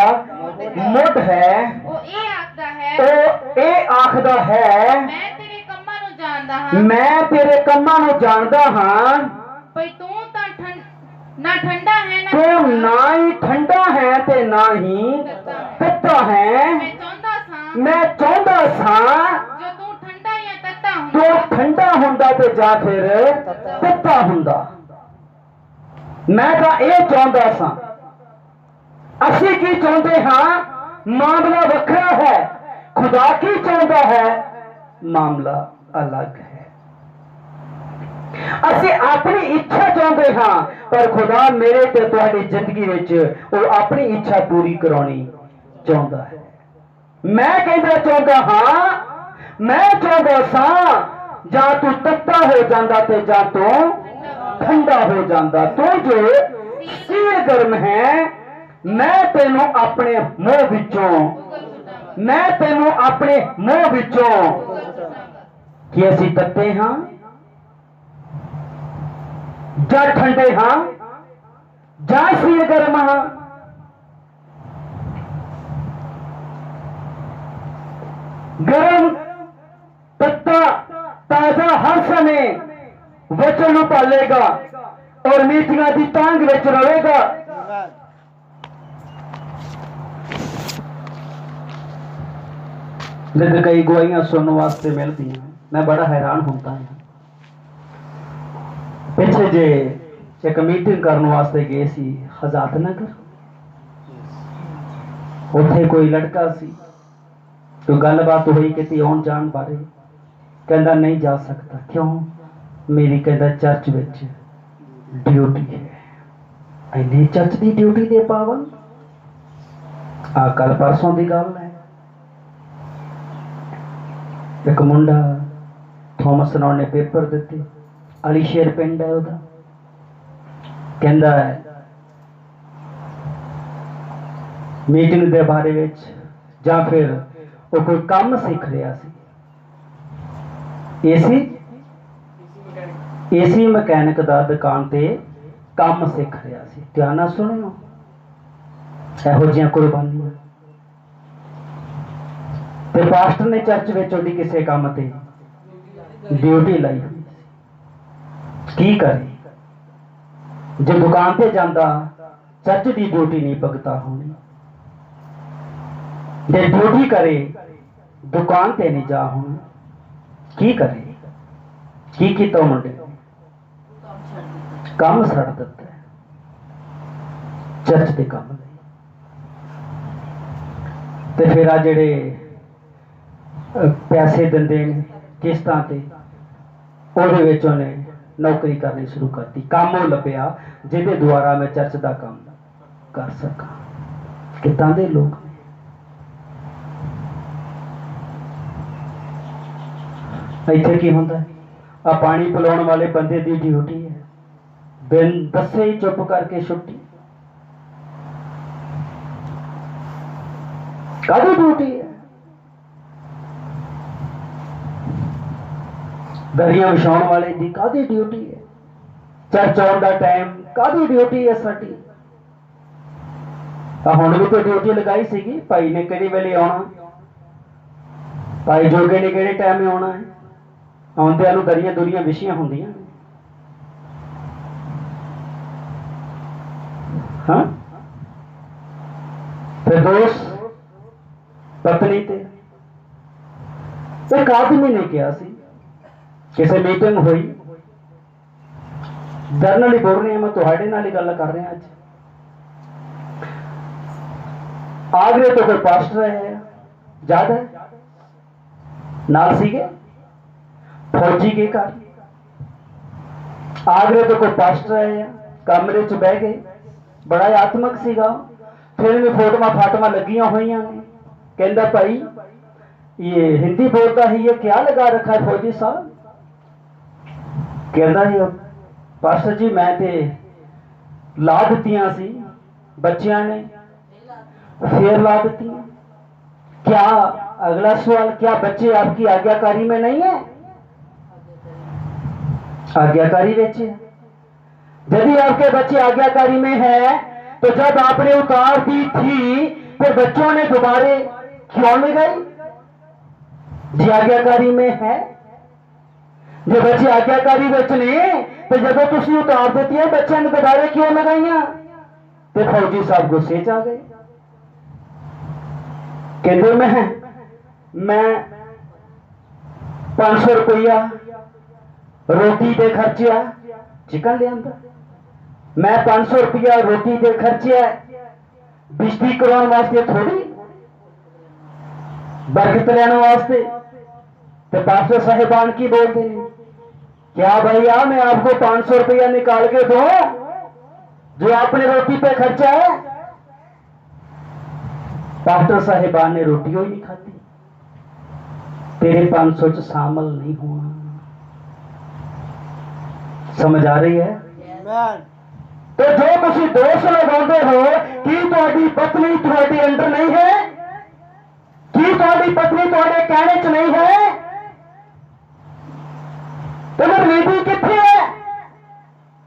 ਮੁੱਢ ਹੈ, ਉਹ ਇਹ ਆਖਦਾ ਹੈ ਮੈਂ ਤੇਰੇ ਕੰਮਾਂ ਨੂੰ ਜਾਣਦਾ ਹਾਂ, ਮੈਂ ਤੇਰੇ ਕੰਮਾਂ ਨੂੰ ਜਾਣਦਾ ਹਾਂ, ਭਈ ਤੂੰ ਤਾਂ ਨਾ ਠੰਡਾ ਹੈ, ਤੂੰ ਨਾ ਹੀ ਠੰਡਾ ਹੈ ਤੇ ਨਾ ਹੀ ਤੱਤਾ ਹੈ। ਮੈਂ ਚਾਹੁੰਦਾ ਸਾਂ ਜੋ ਤੂੰ ਠੰਡਾ ਜਾਂ ਤੱਤਾ ਹੁੰਦਾ, ਤੂੰ ਠੰਡਾ ਹੁੰਦਾ ਤੇ ਜਾਂ ਫਿਰ ਤੱਤਾ ਹੁੰਦਾ। ਮੈਂ ਤਾਂ ਇਹ ਚਾਹੁੰਦਾ ਸਾਂ। ਅਸੀਂ ਕੀ ਚਾਹੁੰਦੇ ਹਾਂ, ਮਾਮਲਾ ਵੱਖਰਾ ਹੈ। ਖੁਦਾ ਕੀ ਚਾਹੁੰਦਾ ਹੈ, ਮਾਮਲਾ ਅਲੱਗ ਹੈ। ਅਸੀਂ ਆਪਣੀ ਇੱਛਾ ਚਾਹੁੰਦੇ ਹਾਂ, ਪਰ ਖੁਦਾ ਮੇਰੇ ਤੇ ਤੁਹਾਡੀ ਜ਼ਿੰਦਗੀ ਵਿੱਚ ਉਹ ਆਪਣੀ ਇੱਛਾ ਪੂਰੀ ਕਰਾਉਣੀ ਚਾਹੁੰਦਾ ਹੈ। ਮੈਂ ਕਹਿੰਦਾ ਚਾਹੁੰਦਾ ਹਾਂ, ਮੈਂ ਚਾਹੁੰਦਾ ਸਾਂ ਜਾਂ ਤੂੰ ਤੱਤਾ ਹੋ ਜਾਂਦਾ ਤੇ ਜਾਂ ਤੂੰ ਠੰਡਾ ਹੋ ਜਾਂਦਾ। ਤੂੰ ਜੋ ਸੀਲ ਗਰਮ ਹੈ, ਮੈਂ ਤੈਨੂੰ ਆਪਣੇ ਮੂੰਹ ਵਿੱਚੋਂ, ਮੈਂ ਤੈਨੂੰ ਆਪਣੇ ਮੂੰਹ ਵਿੱਚੋਂ ਕਿ ਅਸੀਂ ਤੱਤੇ ਹਾਂ ਜਾਂ ਠੰਡੇ ਹਾਂ ਜਾਂ ਸੀਲ ਗਰਮ ਹਾਂ। ਗਰਮ ਤੱਤਾ ਤਾਜ਼ਾ ਹਰ ਸਮੇਂ ਵਚਨ ਨੂੰ ਪਾਲੇਗਾ ਔਰ ਮੀਟਿੰਗਾਂ ਦੀ ਤਾਂਗ ਵਿੱਚ ਰਹੇਗਾ। जब कई गवाहियां सुनने वास्ते मिलती हैं, मैं बड़ा हैरान होता है। पिछे जे एक मीटिंग करने वास्ते गए सी आजाद नगर, उत्थे कोई लड़का सी, तो गलबात हुई कि आउण जाण बारे, कहंदा नहीं जा सकता। क्यों? मेरी कहंदा चर्च विच ड्यूटी है। इन्नी चर्च की ड्यूटी दे पावन आ कल परसों की गल है। एक मुंडा थॉमस नौन ने पेपर दिते, अलीशेर पिंड है उहदा, कहंदा है मीटिंग दे बारे विच जां फिर वो कोई काम सीख रहा सी, एसी मैकेनिक दा दुकान ते काम सीख रहा सी। ध्यान नाल सुणियो, इहो जिहियां कुर्बानियां ते पास्टर ने चर्च विच ओदी किसी काम ते ड्यूटी लाई हुई। की करे जे दुकान ते जांदा चर्च दी ड्यूटी नहीं भगता होनी, जे ड्यूटी करे दुकान ते नहीं जा होना। की करे की किया मुंडे काम छड़ दिता है चर्च के काम ते फिर आ जेड़े पैसे दिंदे ने किस्तां ते ओहदे विच उन्हें नौकरी करनी शुरू करती काम वो लभ्या जिहदे द्वारा मैं चर्च का काम कर सका कितां दे लोग इत्थे की हुंदा है आ पानी पिलाउण वाले बंदे की ड्यूटी है बिन दसे ही चुप करके छुट्टी कादी ड्यूटी है दरियां विछाउण वाले की कादी ड्यूटी है चर्च आउण दा टाइम कादी ड्यूटी है साडी हुण भी तो ड्यूटी लगाई सीगी भाई ने किहड़े वेले आउणा भाई जोगे ने किहड़े टाइम में आउणा है आउंदियां नूं दरियां दुरियां विछियां हुंदियां हाँ फिर दोस्त पत्नी ते एक आदमी ने कहा सी किसी मीटिंग हुई जर्नल ही बोल रहे हैं मैं तुहाडे नाल ही गल कर रहा अज आगरे तो कोई पास्टर है याद है नाल सीगे फौजी के घर आगरे तो कोई पास्टर है कमरे च बह गए बड़ा आत्मक सीगा फिर भी फोटों फाटमा लगियां हुई ने कहता भाई ये हिंदी बोलता है ये क्या लगा रखा है फौजी साहब कहता है पास्टर जी मैं ते ला दित्तियां सी बच्चियां ने फिर ला दित्तियां क्या अगला सवाल क्या बच्चे आपकी आज्ञाकारी में नहीं है आज्ञाकारी बच्चे यदि आपके बच्चे आज्ञाकारी में है तो जब आपने उतार दी थी फिर बच्चों ने दोबारे क्यों लगाई जी आज्ञाकारी में है जो बच्चे आज्ञाकारी विच ने तो जब तुम उतार देती है बच्चों ने दोबारे क्यों लगाइया तो फौजी साहब गुस्से च आ गए कहते मैं 500 रुपया रोटी दे खर्चिया चिकन ले आंदा मैं 500 रुपया रोटी दे खर्चिया बिजली करवाने वास्ते थोड़ी बरकत लेने वास्ते तो पास्टर साहिबान की बोलते हैं क्या भैया मैं आपको 500 रुपया निकाल के दूं जो आपने रोटी पे खर्चा है पास्टर साहिबान ने रोटी ही नहीं खाती तेरे 500 च शामिल नहीं होना समझ आ रही है तो जो तुम दोष लगाते हो कि तुम्हारी पत्नी तुम्हारे अंडर नहीं है कि तुम्हारी पत्नी तुम्हारे कहने च नहीं है तो फिर लीडी कितने है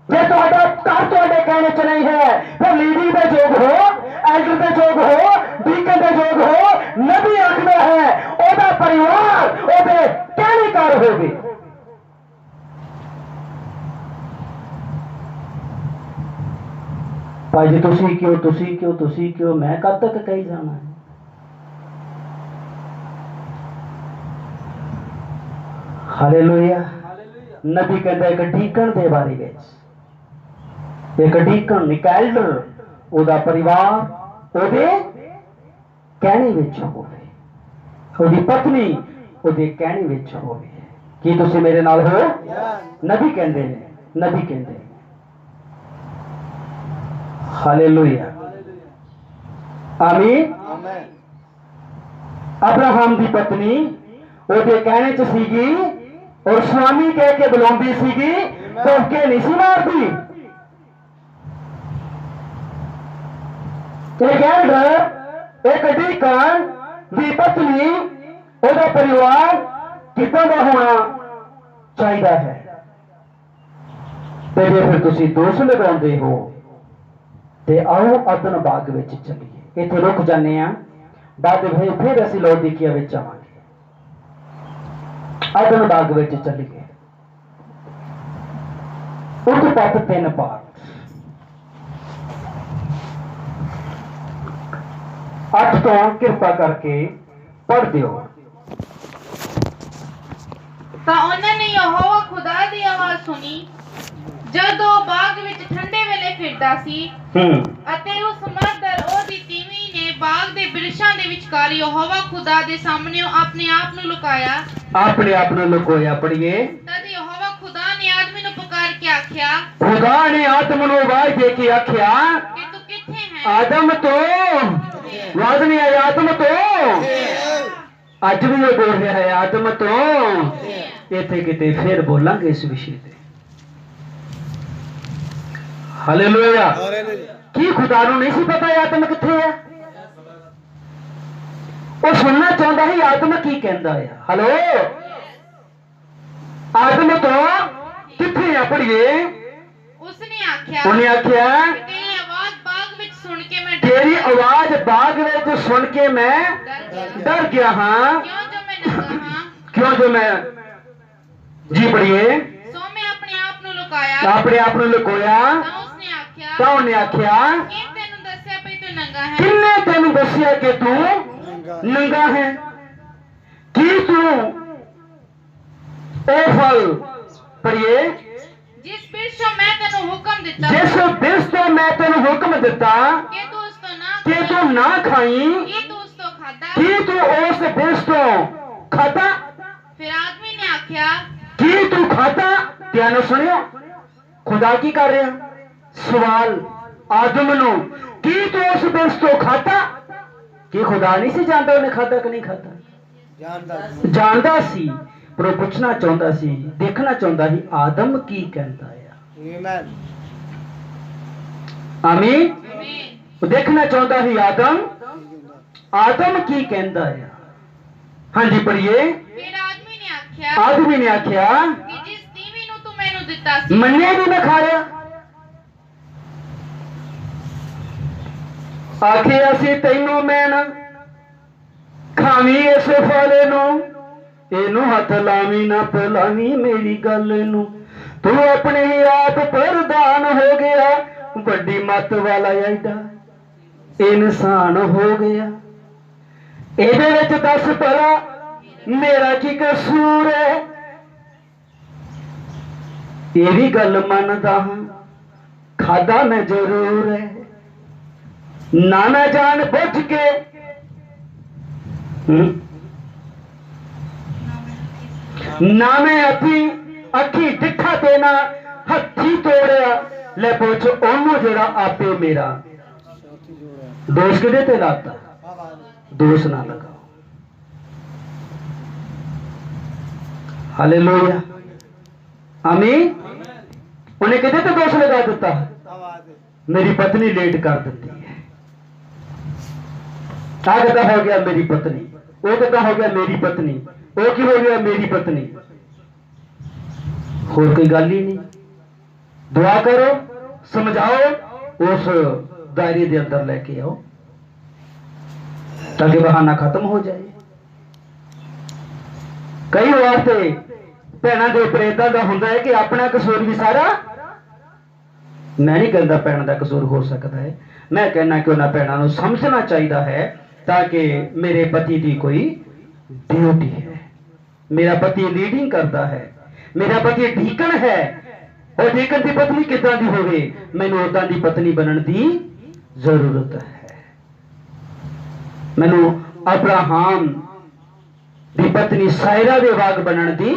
जे तुम्हारा घर तुम्हारे कहने च नहीं है फिर लीडी के जोग हो एल्डर के जोग हो डीकन के जोग हो नबी आखदा है ओदा परिवार ओदे कहने कार होगी भाई जी तुसी क्यों मैं कब तक कही जाना है हालेलुया नबी कहता एक डीकन के बारे में एक डीकन एक एल्डर ओदा परिवार ओदे कहने विच होवे ओदी पत्नी ओदे कहने विच होवे की तुसी मेरे नाल हो नबी कहंदे ने हालेलुया आमीन अब्राहम की पत्नी ओदे कहने च सीगी और स्वामी कह के बुलाउंदी सीगी धोखे नहीं सी मारदी एक एल्डर एक डीकन की पत्नी ओदा परिवार कितना का होना चाहिए है ते जे फिर तुसी दोष लगाउंदे हो ते आओ अदन बाग विच चलिए इत्थे रुक जाने आ बाद फिर असीं लौदीकिया विच आवांगे अदन बाग विच चलिए उत्पत्ति 3 पाठ 8 तो कृपा करके पढ़ दियो ਤਾਂ ਉਹਨਾਂ ਨੇ ਯਹੋਵਾ ਖੁਦਾ ਦੀ ਆਵਾਜ਼ ਸੁਣੀ ਜਦੋਂ ਉਹ ਬਾਗ ਵਿੱਚ ਠੰਡੇ ਵੇਲੇ ਫਿਰਦਾ ਸੀ ਅਤੇ ਉਸ ਮੰਦਰ ਉਹਦੀ ਤੀਵੀਂ ਨੇ ਬਾਗ ਦੇ ਬਿਰਛਾਂ ਦੇ ਵਿਚਕਾਰ ਯਹੋਵਾ ਖੁਦਾ ਦੇ ਸਾਹਮਣੇ ਆਪਣੇ ਆਪ ਨੂੰ ਲੁਕਾਇਆ। ਆਪਣੇ ਆਪ ਨੂੰ ਲੁਕੋਇਆ। ਪੜੀਏ। ਤਦ ਯਹੋਵਾ ਖੁਦਾ ਨੇ ਆਦਮੀ ਨੂੰ ਪੁਕਾਰ ਕੇ ਆਖਿਆ, ਖੁਦਾ ਨੇ ਆਦਮ ਨੂੰ ਆਵਾਜ਼ ਦੇ ਕੇ ਆਖਿਆ ਕਿ ਤੂੰ ਕਿੱਥੇ ਹੈ? ਆਦਮ ਤੋਂ ਆਵਾਜ਼ ਨਹੀਂ ਆਈ। ਆਦਮ ਤੋਂ ਅੱਜ ਵੀ ਉਹ ਬੋਲ ਰਿਹਾ ਹੈ ਆਦਮ ਤੋਂ। ਇੱਥੇ ਕਿਤੇ ਫਿਰ ਬੋਲਾਂਗੇ ਇਸ ਵਿਸ਼ੇ ਤੇ। ਹਾਲੇਲੂਇਆ। ਕੀ ਖੁਦਾ ਨੂੰ ਨਹੀਂ ਸੀ ਪਤਾ ਆਦਮ ਕਿੱਥੇ ਹੈ? ਉਹ ਸੁਣਨਾ ਚਾਹੁੰਦਾ ਸੀ ਆਦਮ ਕੀ ਕਹਿੰਦਾ ਹੈ। ਹਲੋ ਆਦਮ ਤੋਂ ਕਿੱਥੇ ਆ? ਪੜੀਏ। ਉਸਨੇ ਆਖਿਆ, ਉਹਨੇ ਆਖਿਆ ਤੇਰੀ ਆਵਾਜ਼ ਬਾਗ ਵਿੱਚ ਸੁਣ ਕੇ ਮੈਂ ਤੇਰੀ ਆਵਾਜ਼ ਬਾਗ ਵਿੱਚ ਸੁਣ ਕੇ ਮੈਂ ਡਰ ਗਿਆ ਹਾਂ। ਕਿਉਂ ਜੋ ਮੈਂ ਨੰਗਾ ਹਾਂ। ਜੀ ਪੜੀਏ। ਸੋ ਮੈਂ ਆਪਣੇ ਆਪ ਨੂੰ ਲੁਕਾਇਆ। ਆਪਣੇ ਆਪ ਨੂੰ ਲੁਕੋਇਆ। ਤਾਂ ਉਸਨੇ ਆਖਿਆ, ਕਿ ਤੈਨੂੰ ਦੱਸਿਆ ਭਈ ਤੂੰ ਨੰਗਾ ਹੈ? ਕਿੰਨੇ ਤੈਨੂੰ ਦੱਸਿਆ ਕਿ ਤੂੰ ਨੰਗਾ ਹੈ? ਕੀ ਤੂੰ ਉਹ ਫਲ ਪੜੀਏ ਜਿਸ ਬਿਰਛ ਤੋਂ ਮੈਂ ਤੈਨੂੰ ਹੁਕਮ ਦਿੱਤਾ ਜਿਸ ਬਿਰਛ ਤੋਂ ਮੈਂ ਤੈਨੂੰ ਹੁਕਮ ਦਿੱਤਾ ਕਿ ਤੂੰ ਉਸ ਤੋਂ ਨਾ ਕਿ ਤੂੰ ਨਾ ਖਾਈ, ਕੀ ਤੂੰ ਉਸ ਤੋਂ ਖਾਦਾ? ਕੀ ਤੂੰ ਉਸ ਬਿਰਛ ਤੋਂ ਖਾਦਾ? ਫਿਰ ਆਦਮੀ ਨੇ ਆਖਿਆ, ਕੀ ਤੂੰ ਖਾਦਾ? ਧਿਆਨ ਸੁਣਿਓ। ਖੁਦਾ ਕੀ ਕਰ ਰਿਹਾ? ਸਵਾਲ ਆਦਮ ਨੂੰ, ਕੀ ਤੂੰ ਉਸ ਬਿਰਛ ਤੋਂ ਖਾਦਾ? ਕੀ ਖੁਦਾ ਨਹੀਂ ਸੀ ਜਾਣਦਾ ਉਹਨੇ ਖਾਦਾ ਕਿ ਨਹੀਂ ਖਾਦਾ? ਜਾਣਦਾ ਸੀ, ਪਰ ਉਹ ਪੁੱਛਣਾ ਚਾਹੁੰਦਾ ਸੀ, ਦੇਖਣਾ ਚਾਹੁੰਦਾ ਸੀ ਆਦਮ ਕੀ ਕਹਿੰਦਾ ਆ। ਆਮੀਨ। ਉਹ ਦੇਖਣਾ ਚਾਹੁੰਦਾ ਸੀ ਆਦਮ ਕੀ ਕਹਿੰਦਾ ਆ। ਹਾਂਜੀ ਪੜੀਏ। ਫਿਰ ਆਦਮੀ ਨੇ ਆਖਿਆ, ਆਦਮੀ ਨੇ ਆਖਿਆ ਕਿ ਜਿਸ ਤੀਵੀਂ ਨੂੰ ਤੂੰ ਮੈਨੂੰ ਦਿੱਤਾ ਸੀ ਮੰਨੇ ਵੀ ਨਾ ਖਾ ਰਿਹਾ। ਆਖੇ ਅਸੀਂ ਤੈਨੂੰ ਮੈਂ ਨਾ ਖਾਵੀਂ ਇਸ ਫਲ ਨੂੰ, ਇਹਨੂੰ ਹੱਥ ਲਾਵੀਂ ਨਾ ਪਲਾਵੀਂ ਮੇਰੀ ਗੱਲ ਨੂੰ। ਤੂੰ ਆਪਣੇ ਹੀ ਆਪ ਪ੍ਰਧਾਨ ਹੋ ਗਿਆ, ਵੱਡੀ ਮੱਤ ਵਾਲਾ ਐਡਾ ਇਨਸਾਨ ਹੋ ਗਿਆ। ਇਹਦੇ ਵਿੱਚ ਦੱਸ ਭਲਾ ਮੇਰਾ ਕੀ ਕਸੂਰ ਹੈ? ਇਹ ਵੀ ਗੱਲ ਮੰਨਦਾ ਹਾਂ ਖਾਦਾ ਮੈਂ ਜ਼ਰੂਰ ਹੈ, ਨਾ ਮੈਂ ਜਾਣ ਬੁੱਝ ਕੇ ਨਾ ਮੈਂ ਅੱਖੀ ਡਿੱਠਾ ਤੇ ਨਾ ਹੱਥੀ ਤੋੜਿਆ। ਲੈ ਪੁੱਛ ਉਹਨੂੰ ਜਿਹੜਾ ਆਪੇ ਮੇਰਾ। ਦੋਸ਼ ਕਿਹਦੇ ਤੇ ਲਾਤਾ? ਦੋਸ਼ ਨਾ ਲਗਾਓ। ਹਾਲੇਲੂਇਆ। ਆਮੀਨ। ਉਹਨੇ ਕਿਹਦੇ ਤੇ ਦੋਸ਼ ਲਗਾ ਦਿੱਤਾ? ਮੇਰੀ ਪਤਨੀ ਲੇਟ ਕਰ ਦਿੱਤੀ ਹੈ। ਆ ਕਿੱਦਾਂ ਹੋ ਗਿਆ ਮੇਰੀ ਪਤਨੀ? ਉਹ ਕਿੱਦਾਂ ਹੋ ਗਿਆ ਮੇਰੀ ਪਤਨੀ? ਉਹ ਕੀ ਹੋ ਗਿਆ ਮੇਰੀ ਪਤਨੀ? ਹੋਰ ਕੋਈ ਗੱਲ ਹੀ ਨਹੀਂ। ਦੁਆ ਕਰੋ, ਸਮਝਾਓ, ਉਸ ਦਾਇਰੇ ਦੇ ਅੰਦਰ ਲੈ ਕੇ ਆਓ ਤਾਂ ਕਿ ਬਹਾਨਾ ਖਤਮ ਹੋ ਜਾਏ। ਕਈ ਵਾਰ ਤੇ ਭੈਣਾਂ ਦੇ ਉੱਪਰ ਏਦਾਂ ਦਾ ਹੁੰਦਾ ਹੈ ਕਿ ਆਪਣਾ ਕਸੂਰ ਵੀ ਸਾਰਾ, ਮੈਂ ਨਹੀਂ ਕਹਿੰਦਾ ਭੈਣ ਦਾ ਕਸੂਰ ਹੋ ਸਕਦਾ ਹੈ, ਮੈਂ ਕਹਿਣਾ ਕਿ ਉਹਨਾਂ ਭੈਣਾਂ ਨੂੰ ਸਮਝਣਾ ਚਾਹੀਦਾ ਹੈ ਤਾਂ ਕਿ ਮੇਰੇ ਪਤੀ ਦੀ ਕੋਈ ਡਿਊਟੀ ਹੈ, ਮੇਰਾ ਪਤੀ ਲੀਡਿੰਗ ਕਰਦਾ ਹੈ, ਮੇਰਾ ਪਤੀ ਢੀਕਣ ਹੈ। ਉਹ ਢੀਕਣ ਦੀ ਪਤਨੀ ਕਿੱਦਾਂ ਦੀ ਹੋਵੇ, ਮੈਨੂੰ ਉਦਾਂ ਦੀ ਪਤਨੀ ਬਣਨ ਦੀ ਜ਼ਰੂਰਤ ਹੈ। ਮੈਨੂੰ ਅਬਰਾਹਮ ਦੀ ਪਤਨੀ ਸਾਇਰਾ ਦੇ ਵਾਂਗ ਬਣਨ ਦੀ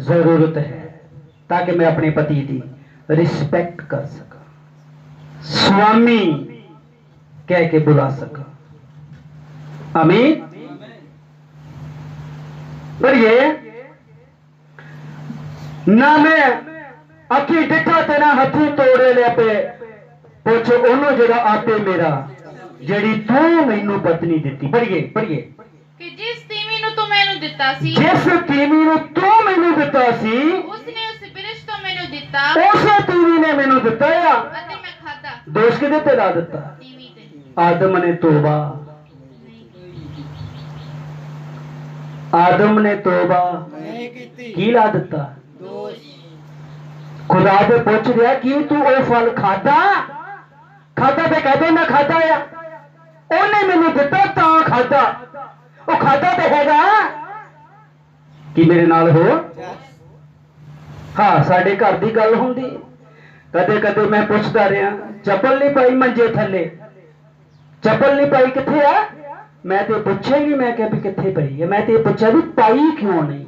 ਜ਼ਰੂਰਤ ਹੈ ਤਾਂ ਕਿ ਮੈਂ ਆਪਣੇ ਪਤੀ ਦੀ ਰਿਸਪੈਕਟ ਕਰ ਸਕਾਂ, स्वामी कह के बुला सका। आमीन। पर ये ना मैं अखी डिठा ते ना हथी तोड़े ले पे पुछ ओनू जेड़ा आपे मेरा जेड़ी तू मैनू पत्नी दिती। पढ़िए पढ़िए कि जिस तीवी नु तू मैनू दिता सी, जिस तीवी नु तू मैनू दिता सी, उसने उस बिरछ तो मैनू दिता, उस तीवी ने मैनू दिता या अते मैं खादा। दोष किदे ते ला दिता? तीवी ते। आदम ने तौबा, आदम ने तौबा की ला दिता? खुदा ते पूछ रहा कि तू वो फल खादा? खादा ते कहते मैं खादा या उन्हें मैनू दिता तां खादा। वो खादा ते हैगा ਕੀ ਮੇਰੇ ਨਾਲ ਹੋ? ਹਾਂ, ਸਾਡੇ ਘਰ ਦੀ ਗੱਲ ਹੁੰਦੀ, ਕਦੇ ਕਦੇ ਮੈਂ ਪੁੱਛਦਾ ਰਿਹਾ, ਚੱਪਲ ਨਹੀਂ ਪਾਈ ਮੰਜੇ ਥੱਲੇ, ਚੱਪਲ ਨਹੀਂ ਪਾਈ ਕਿੱਥੇ ਆ? ਮੈਂ ਤੇ ਪੁੱਛਿਆ ਨਹੀਂ, ਮੈਂ ਕਿਹਾ ਵੀ ਕਿੱਥੇ ਪਈ ਹੈ, ਮੈਂ ਤੇ ਪੁੱਛਿਆ ਵੀ ਪਾਈ ਕਿਉਂ ਨਹੀਂ।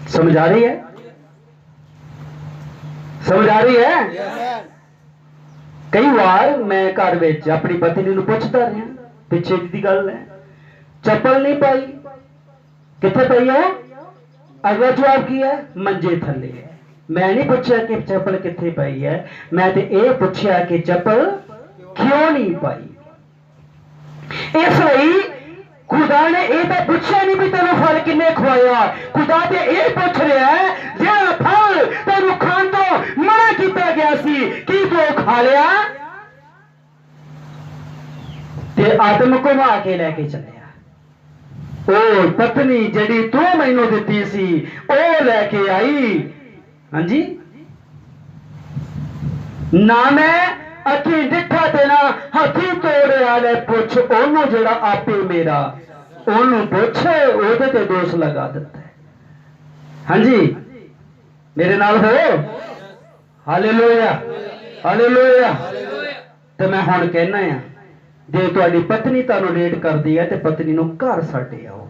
ਸਮਝ ਆ ਰਹੀ ਹੈ? ਸਮਝ ਆ ਰਹੀ ਹੈ? ਕਈ ਵਾਰ ਮੈਂ ਘਰ ਵਿੱਚ ਆਪਣੀ ਪਤਨੀ ਨੂੰ ਪੁੱਛਦਾ ਰਿਹਾ, ਪਿੱਛੇ ਦੀ ਗੱਲ ਹੈ, ਚੱਪਲ ਨਹੀਂ ਪਾਈ, ਕਿੱਥੇ ਪਈ ਹੈ? ਅਗਲਾ ਜਵਾਬ ਕੀ ਹੈ? ਮੰਜੇ ਥੱਲੇ ਹੈ। ਮੈਂ ਨਹੀਂ ਪੁੱਛਿਆ ਕਿ ਚੱਪਲ ਕਿੱਥੇ ਪਈ ਹੈ, ਮੈਂ ਤੇ ਇਹ ਪੁੱਛਿਆ ਕਿ ਚੱਪਲ ਕਿਉਂ ਨਹੀਂ ਪਾਈ। ਇਸ ਲਈ ਖੁਦਾ ਨੇ ਇਹ ਤਾਂ ਪੁੱਛਿਆ ਨਹੀਂ ਵੀ ਤੈਨੂੰ ਫਲ ਕਿੰਨੇ ਖਵਾਇਆ, ਖੁਦਾ ਤੇ ਇਹ ਪੁੱਛ ਰਿਹਾ ਹੈ ਜਿਹੜਾ ਫਲ ਤੈਨੂੰ ਖਾਣ ਤੋਂ ਮਨਾ ਕੀਤਾ ਗਿਆ ਸੀ, ਕੀ ਤੂੰ ਖਾ ਲਿਆ? ਤੇ ਆਦਮ ਘੁਮਾ ਕੇ ਲੈ ਕੇ ਚੱਲਿਆ। ਉਹ ਪਤਨੀ ਜਿਹੜੀ ਤੂੰ ਮੈਨੂੰ ਦਿੱਤੀ ਸੀ ਉਹ ਲੈ ਕੇ ਆਈ। ਹਾਂਜੀ, ਨਾ ਮੈਂ ਅੱਖੀ ਡਿੱਠਾ ਤੇ ਨਾ ਹੱਥੀ ਤੋੜਿਆ, ਲੈ ਪੁੱਛ ਉਹਨੂੰ ਜਿਹੜਾ ਆਪੇ ਮੇਰਾ, ਉਹਨੂੰ ਪੁੱਛ, ਉਹਦੇ ਤੇ ਦੋਸ਼ ਲਗਾ ਦਿੱਤਾ ਹੈ। ਹਾਂਜੀ, ਮੇਰੇ ਨਾਲ ਹੋ? Hallelujah, hallelujah. ਤੇ ਮੈਂ ਹੁਣ ਕਹਿਣਾ ਆ, ਜੇ ਤੁਹਾਡੀ ਪਤਨੀ ਤੁਹਾਨੂੰ ਲੇਟ ਕਰਦੀ ਹੈ ਤੇ ਪਤਨੀ ਨੂੰ ਘਰ ਛੱਡ ਆਓ।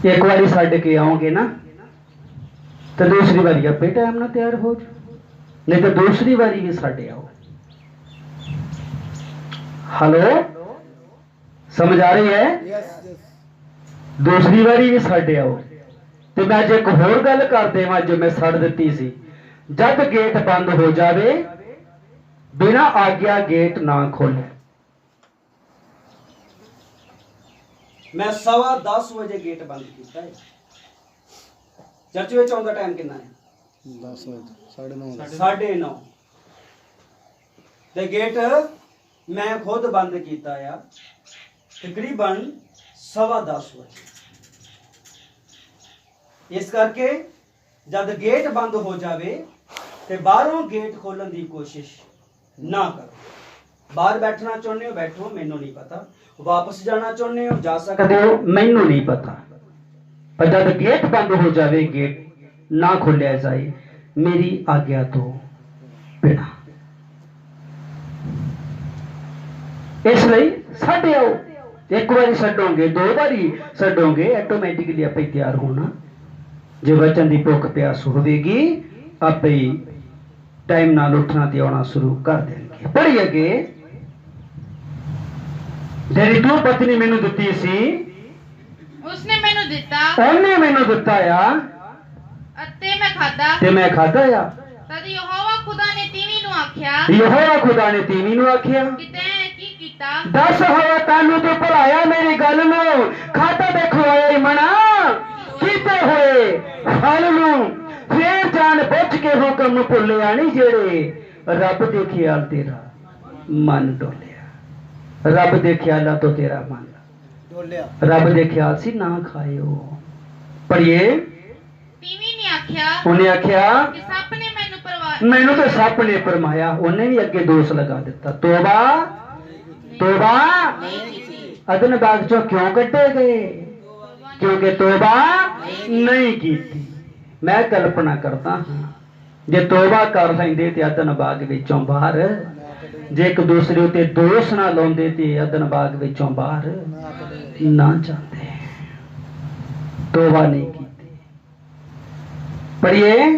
ਇੱਕ ਵਾਰੀ ਛੱਡ ਕੇ ਆਓਗੇ ਨਾ ਤੇ ਦੂਸਰੀ ਵਾਰੀ ਆਪੇ ਟਾਈਮ ਨਾਲ ਤਿਆਰ ਹੋ ਜਾਓ, ਨਹੀਂ ਤਾਂ ਦੂਸਰੀ ਵਾਰੀ ਵੀ ਛੱਡ ਆਓ। ਹੈਲੋ, ਸਮਝ ਆ ਰਹੀ ਹੈ? ਦੂਸਰੀ ਵਾਰੀ ਵੀ ਛੱਡ ਆਓ। ਤੇ ਮੈਂ ਅੱਜ ਇੱਕ ਹੋਰ ਗੱਲ ਕਰ ਦੇਵਾਂ ਜੋ ਮੈਂ ਛੱਡ ਦਿੱਤੀ ਸੀ, ਜਦ ਗੇਟ ਬੰਦ ਹੋ ਜਾਵੇ ਬਿਨਾ ਆਗਿਆ ਗੇਟ ਨਾ ਖੋਲੇ। ਮੈਂ 10:15 ਵਜੇ ਗੇਟ ਬੰਦ ਕੀਤਾ ਹੈ। ਚਰਚ ਵਿੱਚ ਆਉਣ ਦਾ ਟਾਈਮ ਕਿੰਨਾ ਹੈ? 10 ਵਜੇ 9:30 9:30। ਤੇ ਗੇਟ ਮੈਂ ਖੁਦ ਬੰਦ ਕੀਤਾ ਆ ਤਕਰੀਬਨ 10:15 ਵਜੇ। ਇਸ ਕਰਕੇ ਜਦ ਗੇਟ ਬੰਦ ਹੋ ਜਾਵੇ ਤੇ ਬਾਹਰੋਂ ਗੇਟ ਖੋਲਣ ਦੀ ਕੋਸ਼ਿਸ਼ ਨਾ ਕਰੋ। ਬਾਹਰ ਬੈਠਣਾ ਚਾਹੁੰਦੇ ਹੋ ਬੈਠੋ, ਮੈਨੂੰ ਨਹੀਂ ਪਤਾ। ਵਾਪਸ ਜਾਣਾ ਚਾਹੁੰਦੇ ਹੋ ਜਾ ਸਕਦੇ ਹੋ, ਮੈਨੂੰ ਨਹੀਂ ਪਤਾ। ਪਰ ਜਦ ਗੇਟ ਬੰਦ ਹੋ ਜਾਵੇ ਗੇਟ ਨਾ ਖੋਲਿਆ ਜਾਏ ਮੇਰੀ ਆਗਿਆ ਤੋਂ ਬਿਨਾ। ਇਸ ਲਈ ਛੱਡ ਆਓ। ਇੱਕ ਵਾਰੀ ਛੱਡੋਗੇ, 2 ਵਾਰੀ ਛੱਡੋਗੇ, ਆਟੋਮੈਟਿਕਲੀ ਆਪੇ ਤਿਆਰ ਹੋਣਾ। ਜੇ ਵਚਨ ਦੀ ਭੁੱਖ ਪਿਆਸ ਹੋਵੇਗੀ ਆਪੇ ਹੀ ਟਾਈਮ ਨਾਲ ਉੱਠਣਾ ਤੇ ਆਉਣਾ ਸ਼ੁਰੂ ਕਰ ਦੇਣਗੇ। ਪੜ੍ਹੀ ਅੱਗੇ, ਜਿਹੜੀ ਤੂੰ ਪਤਨੀ ਮੈਨੂੰ ਦਿੱਤੀ ਸੀ ਉਸਨੇ ਮੈਨੂੰ ਦਿੱਤਾ ਉਹਨੇ ਮੈਨੂੰ ਦਿੱਤਾ ਆ ਅਤੇ ਮੈਂ ਖਾਧਾ। ਤੇ ਮੈਂ ਖਾਧਾ ਆ। ਤਦ ਯਹੋਵਾ ਖੁਦਾ ਨੇ ਤੀਵੀਂ ਨੂੰ ਆਖਿਆ ਯਹੋਵਾ ਖੁਦਾ ਨੇ ਤੀਵੀਂ ਨੂੰ ਆਖਿਆ, ਕਿ ਤੈਂ ਕੀ ਕੀਤਾ? ਦੱਸ ਹਵਾ ਤੈਨੂੰ ਤੂੰ ਭੁਲਾਇਆ ਮੇਰੀ ਗੱਲ ਨੂੰ, ਖਾਧਾ ਤੇ ਖਵਾਇਆ ਹੀ ਮਨਾ ਕੀਤੇ ਹੋਏ ਫਲ ਨੂੰ, ਫੇਰ ਜਾਣ ਬੁੱਝ ਕੇ ਹੁਕਮ ਨੂੰ ਭੁੱਲਿਆ ਨਹੀਂ ਜਿਹੜੇ ਰੱਬ ਦੇ ਖਿਆਲ ਤੇਰਾ ਮਨ ਡੋਲਿਆ। ਰੱਬ ਦੇ ਖਿਆਲਾਂ ਤੋਂ ਤੇਰਾ ਮਨ ਡੋਲਿਆ। ਰੱਬ ਦੇ ਖਿਆਲ ਸੀ ਨਾ ਖਾਇਓ। ਪੜ੍ਹੀਏ, ਤੀਵੀਂ ਨੇ ਆਖਿਆ ਉਹਨੇ ਆਖਿਆ ਕਿ ਸੱਪ ਨੇ ਮੈਨੂੰ ਪਰਵਾਹ ਮੈਨੂੰ ਤਾਂ ਸੱਪ ਨੇ ਫਰਮਾਇਆ। ਉਹਨੇ ਵੀ ਅੱਗੇ ਦੋਸ਼ ਲਗਾ ਦਿੱਤਾ, ਤੋਬਾ ਤੋਬਾ ਅਦਨ ਬਾਗ ਚੋਂ ਕਿਉਂ ਕੱਢੇ ਗਏ? ਕਿਉਂਕਿ ਤੋਬਾ ਨਹੀਂ ਕੀਤੀ। ਮੈਂ ਕਲਪਨਾ ਕਰਦਾ ਹਾਂ ਜੇ ਤੋਬਾ ਕਰ ਲੈਂਦੇ ਤੇ ਅਦਨ ਬਾਗ ਵਿੱਚੋਂ ਬਾਹਰ, ਜੇ ਇੱਕ ਦੂਸਰੇ ਉੱਤੇ ਦੋਸ਼ ਨਾ ਲਾਉਂਦੇ ਤੇ ਅਦਨ ਬਾਗ ਵਿੱਚੋਂ ਬਾਹਰ ਨਾ ਜਾਂਦੇ। ਤੋਬਾ ਨਹੀਂ ਕੀਤੀ। ਪੜ੍ਹੀਏ,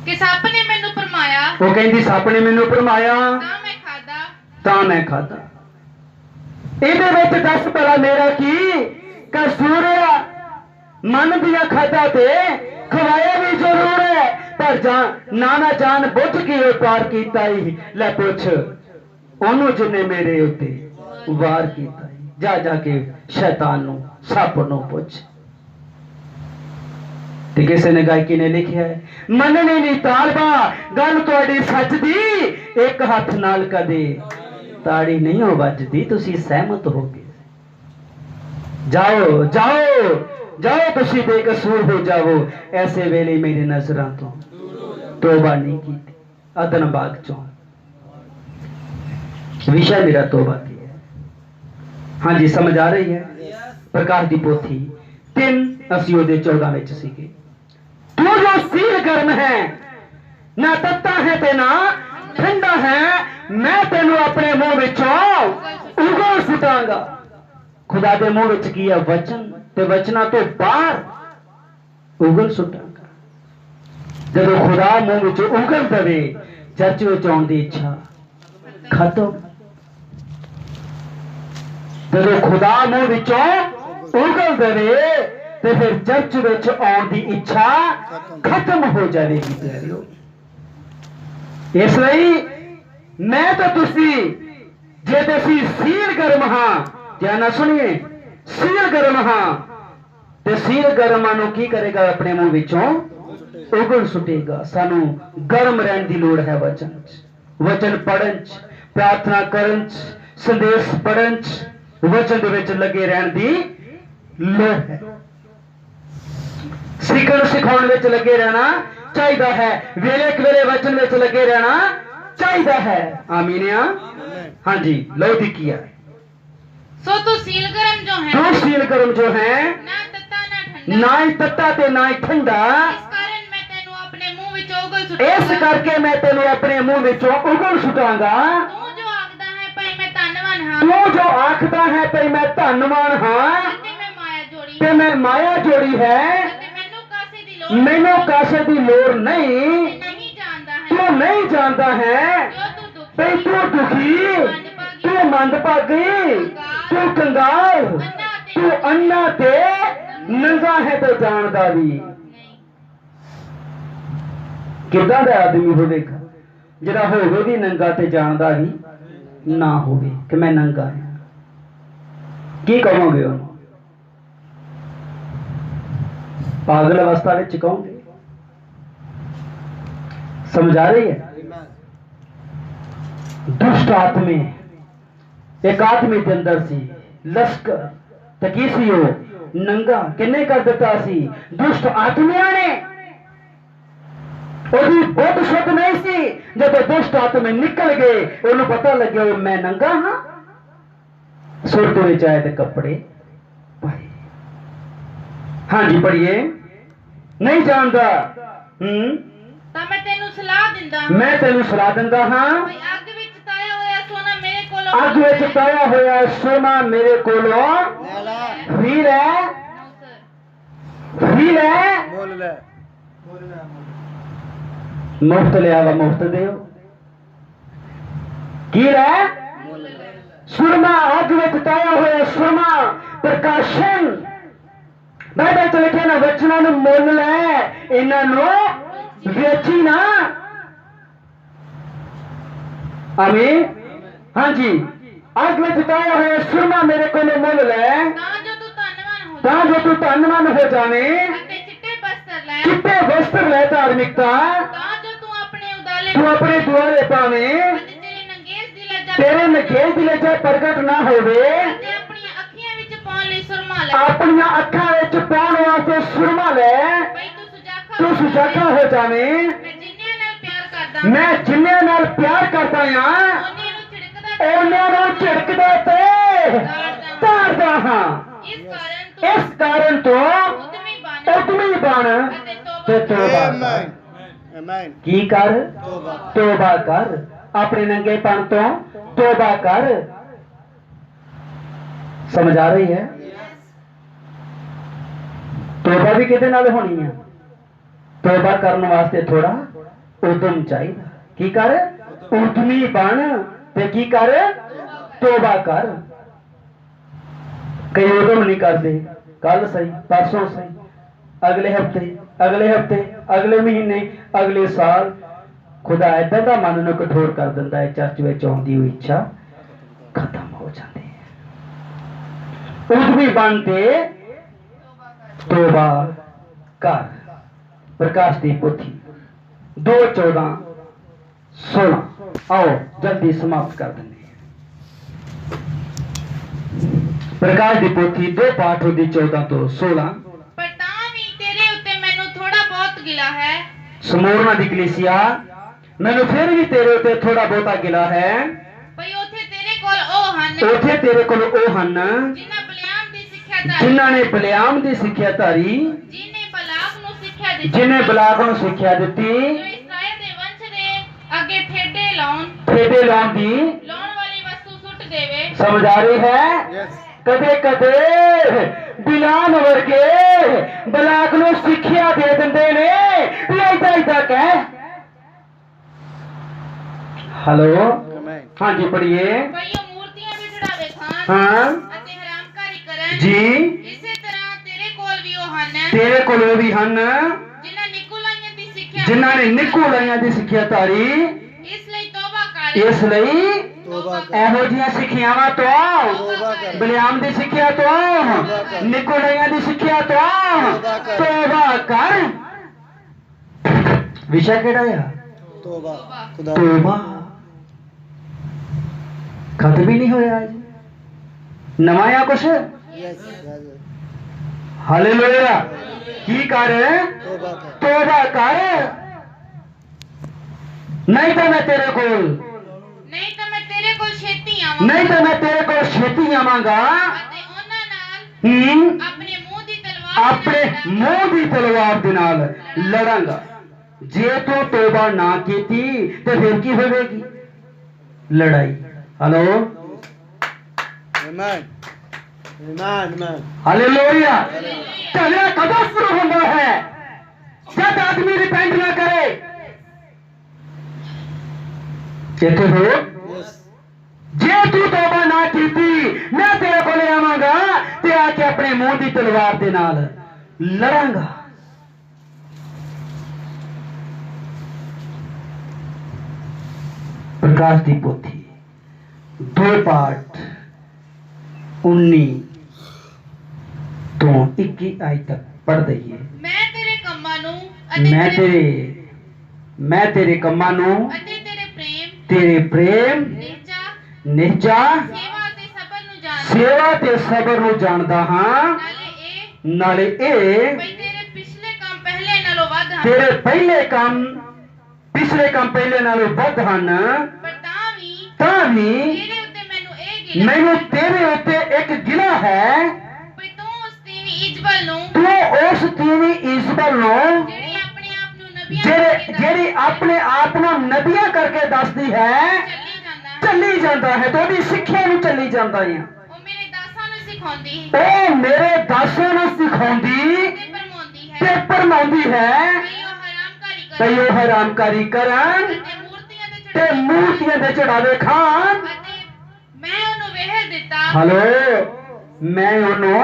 ਕਿ ਸੱਪ ਨੇ ਮੈਨੂੰ ਫਰਮਾਇਆ ਉਹ ਕਹਿੰਦੀ ਸੱਪ ਨੇ ਮੈਨੂੰ ਫਰਮਾਇਆ ਤਾਂ ਮੈਂ ਖਾਧਾ। ਤਾਂ ਮੈਂ ਖਾਧਾ। ਇਹਦੇ ਵਿੱਚ ਦੱਸ ਭਲਾ ਮੇਰਾ ਕੀ ਕਸੂਰ ਆ? ਮਨ ਦੀਆਂ ਖਾਧਾ ਤੇ ਖਵਾਇਆ ਵੀ ਜ਼ਰੂਰ ਹੈ, ਪਰ ਨਾ ਜਾਣ ਬੁੱਝ ਕੇ ਉਹ ਪਾਰ ਕੀਤਾ ਹੀ। ਲੈ ਪੁੱਛ ਉਹਨੂੰ ਜਿਹਨੇ ਮੇਰੇ ਉੱਤੇ ਵਾਰ ਕੀਤਾ। ਜਾ ਕੇ ਸ਼ੈਤਾਨ ਨੂੰ, ਸੱਪ ਨੂੰ ਪੁੱਛ। ਤੇ ਕਿਸੇ ਨੇ ਗਾਇਕੀ ਨੇ ਲਿਖਿਆ ਹੈ, ਮੰਨਣੀ ਨਹੀਂ ਤਾਲਬਾ ਗੱਲ ਤੁਹਾਡੀ ਸੱਚ ਦੀ, ਇੱਕ ਹੱਥ ਨਾਲ ਕਦੇ ਤਾੜੀ ਨਹੀਂ ਹੋ ਵੱਜਦੀ, ਤੁਸੀਂ ਸਹਿਮਤ ਹੋ ਗਏ। ਜਾਓ ਜਾਓ ਜਾਓ, ਤੁਸੀਂ ਬੇਕਸੂਰ ਹੋ ਜਾਵੋ। ਐਸੇ ਵੇਲੇ ਮੇਰੀ ਨਜ਼ਰਾਂ ਤੋਂ ਤੋਬਾ ਨਹੀਂ ਕੀਤੀ। ਅਦਨ ਬਾਗ ਚੋਂ ਵਿਸ਼ਾ ਮੇਰਾ ਤੋਬਾ ਕੀ ਹੈ? हाँ जी, समझ आ रही है? प्रकाश दी पोथी 3 ਅਸੀਂ ਉਹਦੇ 14 ਵਿੱਚ ਸੀਗੇ। तू जो सील गर्म है ना तत्ता है ते ना ठंडा है, मैं तेनू अपने मुंह विचों उगल सुटांगा। खुदा दे मुंह विच की है वचन, ते वचना तो बाहर उगल सुटांगा। जदों खुदा मुंह विचों उगल दवे, चर्च विच आउण दी इच्छा खत्म। जदों खुदा मुंह विचों उगल दवे ते फिर चर्च विच आउण दी इच्छा खत्म हो जाएगी प्यारियो। इसलिए मैं तो तुसी जे तुसी सील गर्म हाँ, ध्यान नाल सुनिए, सील गर्म हाँ ते सील गर्मां नूं की करेगा? अपने मुंह विचों उगल सुटेगा। सानू गर्म रहन दी लोड़ है वचन च, वचन पढ़न च, प्रार्थना करन च, संदेश पढ़न च, वचन दे विच लगे रहन दी लोड़ है। सीखण सिखाउण विच लगे रहना चाहिदा है, वेले कवेले वचन विच लगे रहना चाहिदा है। आमीन। हाँ जी, लो दिखिया। सो तू सील गर्म जो है, तू सील गर्म जो है, ना तत्ता ना ठंडा, ना ही तत्ता ते ना ही ठंडा। इस कारण मैं तेनू अपने मुंह विचों उगल इस सुटांगा। करके मैं तेनू अपने मुंह विचों उगल सुटांगा। तू जो आखदा है भाई मैं धनवान हां, तू जो आखदा है भई मैं धनवान हाँ ते मैं माया जोड़ी ते मैं माया जोड़ी है, ते मैनू कासे दी लोड़ मैनू कासे दी लोड़ नहीं। ते नहीं जानदा है तू नहीं जानता है जो तू भई दुखी, तू दुखी, तू मंदभागी, तू कंगाल, तू अन्ना ते नंगा है तो जानदा भी। नहीं। किदां दा आदमी होवेगा ਜਿਹੜਾ ਹੋਵੇ ਵੀ ਨੰਗਾ ਤੇ ਜਾਣਦਾ ਵੀ ਨਾ ਹੋਵੇ ਕਿ ਮੈਂ ਨੰਗਾ ਹਾਂ? ਕੀ ਕਹੋਗੇ ਉਹਨੂੰ? पागल अवस्था में कहोगे? समझ आ रही है? दुष्ट आत्मे एक आदमी के अंदर सी लश्कर ते की सी वो नंगा किन्ने कर दिता सी? दुष्ट आत्मिया ने। ओदी बुद्ध शुद्ध नहीं सी। जब दुष्ट आत्मे निकल गए ओनू पता लगे मैं नंगा हाँ। सुर तुरे चाहे ते कपड़े पाए। हाँ जी पढ़िए। नहीं जानता ਤਾਂ ਮੈਂ ਤੈਨੂੰ ਸਲਾਹ ਦਿੰਦਾ मैं तेनू सलाह दिंदा हाँ, ਭਈ ਅੱਗ ਵਿੱਚ ਤਾਇਆ ਹੋਇਆ ਸੋਨਾ ਮੇਰੇ ਕੋਲੋਂ अग विच पाया होया सोना मेरे कोलों फ्री लै, फ्री लै, मुफ्त लिया वा मुफ्त दियो। की लै? सुरमा। अग विच ताया होया सुरमा प्रकाशन। बाइबल च लिखे ना वचना नूं मुल लै, इन्हां नूं वेची ना। आमीन। हाँ जी। अग विच ताया होया सुरमा मेरे कोलों मुल लै, ਤਾਂ ਜੋ ਤੂੰ ਧੰਨਵਾਨ ਹੋ तां जो तू धनवान हो जावें। ਅਤੇ ਚਿੱਟੇ ਬਸਤਰ ਲੈ चिट्टे वस्त्र लै धार्मिकता, ਤਾਂ ਜੋ ਤੂੰ ਆਪਣੇ ਉਦਾਲੇ तू अपने दुआरे पावें, ਅਤੇ ਤੇਰੇ ਨੰਗੇਜ ਦੀ ਲੱਜਾ तेरे नकेज दी लज्जा प्रगट ना होवे। ਅਤੇ ਆਪਣੀਆਂ ਅੱਖੀਆਂ ਵਿੱਚ ਪਾਉਣ ਲਈ ਸੁਰਮਾ ਲੈ अपनियां अखां विच पाउण वास्ते सुरमा लै, ਭਈ तू सुजागा हो जावें। ਮੈਂ ਜਿੰਨਿਆਂ ਨਾਲ ਪਿਆਰ ਕਰਦਾ मैं जिन्ने नाल प्यार करता हां ਉਹਨਿਆਂ ਨੂੰ ਛਿੜਕਦਾ ਉਹਨਾਂ ਨੂੰ ਝਿੜਕਦਾ ਤੇ ਤਾੜਦਾ ਹਾਂ। ਇਸ ਕਾਰਨ ਇਸ ਕਾਰਨ ਤੂੰ ਤੋਂ ਉਦਮੀ ਬਣ ਉਦਮੀ ਬਣ ਅਤੇ ਤੇ ਤੋਬਾ ਤੋਬਾ ਕਰ। ਕੀ ਕਰ? ਤੋਬਾ ਕਰ। ਆਪਣੇ ਨੰਗੇਪਣ ਤੋਂ ਤੋਬਾ ਕਰ। समझ आ रही है? ਤੋਬਾ ਵੀ ਕਿਹਦੇ ਨਾਲ ਹੋਣੀ ਹੈ? ਤੋਬਾ ਕਰਨ ਵਾਸਤੇ ਥੋੜਾ ਉਦਮ ਚਾਹੀਦਾ। ਕੀ ਕਰ? ਉਦਮੀ ਬਣ ਤੇ ਕੀ ਕਰ? ਤੋਬਾ ਕਰ। ਕਈ ਉਦਮ ਨਹੀਂ ਕਰਦੇ। ਕੱਲ ਸਹੀ, ਪਰਸੋਂ ਸਹੀ, ਅਗਲੇ ਹਫਤੇ, ਅਗਲੇ ਮਹੀਨੇ, ਅਗਲੇ ਸਾਲ। खुदा ऐसा का मन नूं कठोर कर दिंदा है। चर्च विच आउंदी होई इच्छा खत्म हो जाती है। उदमी बन के तौबा कर। प्रकाश दी पोथी 2:14-16। आओ जल्दी समाप्त कर देंगे। प्रकाश दी पोथी 2 पाठ होदी 14 ਤੋਂ 16। ਪਰ ਤਾਂ ਵੀ ਤੇਰੇ ਉੱਤੇ ਮੈਨੂੰ ਥੋੜਾ ਬਹੁਤ ਗਿਲਾ ਹੈ। ਸਮੂਰਨਾ ਦੀ ਕਲੀਸਿਆ ਮੈਨੂੰ ਫਿਰ ਵੀ ਤੇਰੇ ਉੱਤੇ ਥੋੜਾ ਬਹੁਤਾ ਗਿਲਾ ਹੈ। ਭਈ ਉੱਥੇ ਤੇਰੇ ਕੋਲ ਉਹ ਹਨ ਉੱਥੇ ਤੇਰੇ ਕੋਲ ਉਹ ਹਨ ਜਿਨ੍ਹਾਂ ਬਲਿਆਮ ਦੀ ਸਿੱਖਿਆ ਧਾਰੀ, ਜਿਨ੍ਹਾਂ ਨੇ ਬਲਿਆਮ ਦੀ ਸਿੱਖਿਆ ਧਾਰੀ, ਜਿਹਨੇ ਬਲਾਕ ਨੂੰ ਸਿੱਖਿਆ ਦਿੱਤੀ, ਜਿਹਨੇ ਬਲਾਕ ਨੂੰ ਸਿੱਖਿਆ ਦਿੱਤੀ, ਜੋ ਇਸਰਾਏਲ ਦੇ ਵੰਸ਼ ਦੇ ਅੱਗੇ ਠੇਡੇ ਲਾਉਣ ਦੀ ਵਾਲੀ ਵਸਤੂ ਸੁੱਟ ਦੇਵੇ। ਸਮਝ ਆ ਰਹੀ ਹੈ? ਕਦੇ ਕਦੇ ਬਿਲਾਮ ਵਰਗੇ ਬਲਾਕ ਨੂੰ ਸਿੱਖਿਆ ਦੇ ਦਿੰਦੇ ਨੇ ਵੀ ਏਦਾਂ ਕਹਿ। ਹੈਲੋ, ਹਾਂਜੀ ਪੜ੍ਹੀਏ। ਭਈ ਉਹ ਮੂਰਤੀਆਂ ਵੀ ਚੜਾਵੇ ਖਾਣ ਹਾਂ ਅਤੇ ਹਰਾਮਕਾਰੀ ਕਰਨ। ਜੀ, ਇਸੇ ਤਰ੍ਹਾਂ ਤੇਰੇ ਕੋਲ ਵੀ ਉਹ ਹਨ ਤੇਰੇ ਕੋਲ ਉਹ ਵੀ ਹਨ ਜਿਨ੍ਹਾਂ ਨਿਕੋਲਾਈਆਂ ਦੀ ਸਿੱਖਿਆ, ਜਿਨ੍ਹਾਂ ਨੇ ਨਿਕੋਲਾਈਆਂ ਦੀ ਸਿੱਖਿਆ ਧਾਰੀ। ਇਸ ਲਈ ਤੌਬਾ ਕਰ, ਇਸ ਲਈ ਤੌਬਾ ਕਰ, ਇਹੋ ਜਿਹੀਆਂ ਸਿੱਖਿਆਵਾਂ ਤੋਂ, ਬਲਿਆਮ ਦੀ ਸਿੱਖਿਆ ਤੋਂ, ਨਿਕੋਲਾਈਆਂ ਦੀ ਸਿੱਖਿਆ ਤੋਂ ਤੌਬਾ ਕਰ। ਵਿਸ਼ਾ ਕਿਹੜਾ ਆ? ਤੋਬਾ। ਤੋਬਾ। ਖਤਮ ਹੀ ਨਹੀਂ ਹੋਇਆ ਅੱਜ, ਨਵਾਂ ਆ ਕੁਛ। ਹਾਲੇਲੂਇਆ। ਕੀ ਕਰ? ਤੋਬਾ ਕਰ, ਨਹੀਂ ਤਾਂ ਮੈਂ ਤੇਰੇ ਕੋਲ, ਨਹੀਂ ਤਾਂ ਮੈਂ ਤੇਰੇ ਕੋਲ ਛੇਤੀ ਆਵਾਂ ਨਹੀਂ ਤਾਂ ਮੈਂ ਤੇਰੇ ਕੋਲ ਛੇਤੀ ਆਵਾਂਗਾ ਅਤੇ ਉਹਨਾਂ ਨਾਲ ਆਪਣੇ ਮੂੰਹ ਦੀ ਤਲਵਾਰ ਆਪਣੇ ਮੂੰਹ ਦੀ ਤਲਵਾਰ ਦੇ ਨਾਲ ਲੜਾਂਗਾ। ਜੇ ਤੂੰ ਤੋਬਾ ਨਾ ਕੀਤੀ ਤੇ ਫਿਰ ਕੀ ਹੋਵੇਗੀ? ਲੜਾਈ। Hello, hallelujah. ਝਗੜਾ ਕਦੋਂ ਸ਼ੁਰੂ ਹੁੰਦਾ ਹੈ? ਜਦ ਆਦਮੀ ਰਿਪੈਂਟ ਨਾ ਕਰੇ। ਇੱਥੇ ਹੋ, ਜੇ ਤੂੰ ਤੋਬਾ ਨਾ ਕੀਤੀ ਮੈਂ ਤੇਰੇ ਕੋਲ ਆਵਾਂਗਾ ਤੇ ਆ ਕੇ ਆਪਣੇ ਮੂੰਹ ਦੀ ਤਲਵਾਰ ਦੇ ਨਾਲ ਲੜਾਂਗਾ। ਪ੍ਰਕਾਸ਼ ਦੀ ਪੋਥੀ 2 ਪਾਠ 19 ਤੋਂ 21 ਆਇਤ ਤੱਕ ਪੜ੍ਹ ਦਈਏ। ਮੈਂ ਤੇਰੇ ਕੰਮਾਂ ਨੂੰ ਅਤੇ ਮੈਂ ਤੇਰੇ ਕੰਮਾਂ ਨੂੰ ਅਤੇ ਤੇਰੇ ਪ੍ਰੇਮ, ਨਿਹਚਾ, ਸੇਵਾ ਤੇ ਸਬਰ ਨੂੰ ਜਾਣਦਾ ਹਾਂ। ਨਾਲੇ ਇਹ ਤੇਰੇ ਪਿਛਲੇ ਕੰਮ ਪਹਿਲੇ ਨਾਲੋਂ ਵੱਧ ਹਨ, ਤੇਰੇ ਪਹਿਲੇ ਕੰਮ ਪਿਛਲੇ ਕੰਮ ਪਹਿਲੇ ਨਾਲੋਂ ਵੱਧ ਹਨ। ਪਰ ਤਾਂ ਵੀ ਤੇਰੇ ਉੱਤੇ ਮੈਨੂੰ ਤੇਰੇ ਉੱਤੇ ਇੱਕ ਗਿਲਾ ਹੈ ਵੀ ਤੂੰ ਉਸ ਤੀਵੀਂ ਇਜ਼ਬਲ ਨੂੰ, ਜਿਹੜੀ ਆਪਣੇ ਆਪ ਨੂੰ ਨਬੀਆਂ ਕਰਕੇ ਦੱਸਦੀ ਹੈ, ਚੱਲੀ ਜਾਂਦਾ ਹੈ। ਤੇ ਉਹਦੀ ਸਿੱਖਿਆ ਨੂੰ ਚੱਲੀ ਜਾਂਦਾ ਹੈ। ਉਹ ਮੇਰੇ ਦਾਸਾਂ ਨੂੰ ਸਿਖਾਉਂਦੀ ਉਹ ਮੇਰੇ ਦਾਸਾਂ ਨੂੰ ਸਿਖਾਉਂਦੀ ਤੇ ਭਰਮਾਉਂਦੀ ਹੈ ਭਈ ਉਹ ਹਰਾਮਕਾਰੀ ਕਰਨ ਤੇ ਮੂਰਤੀਆਂ ਦੇ ਚੜਾਵੇ ਖਾਣ। ਮੈਂ ਉਹਨੂੰ ਵੇਲ ਦਿੱਤਾ, ਹਲੋ, ਮੈਂ ਉਹਨੂੰ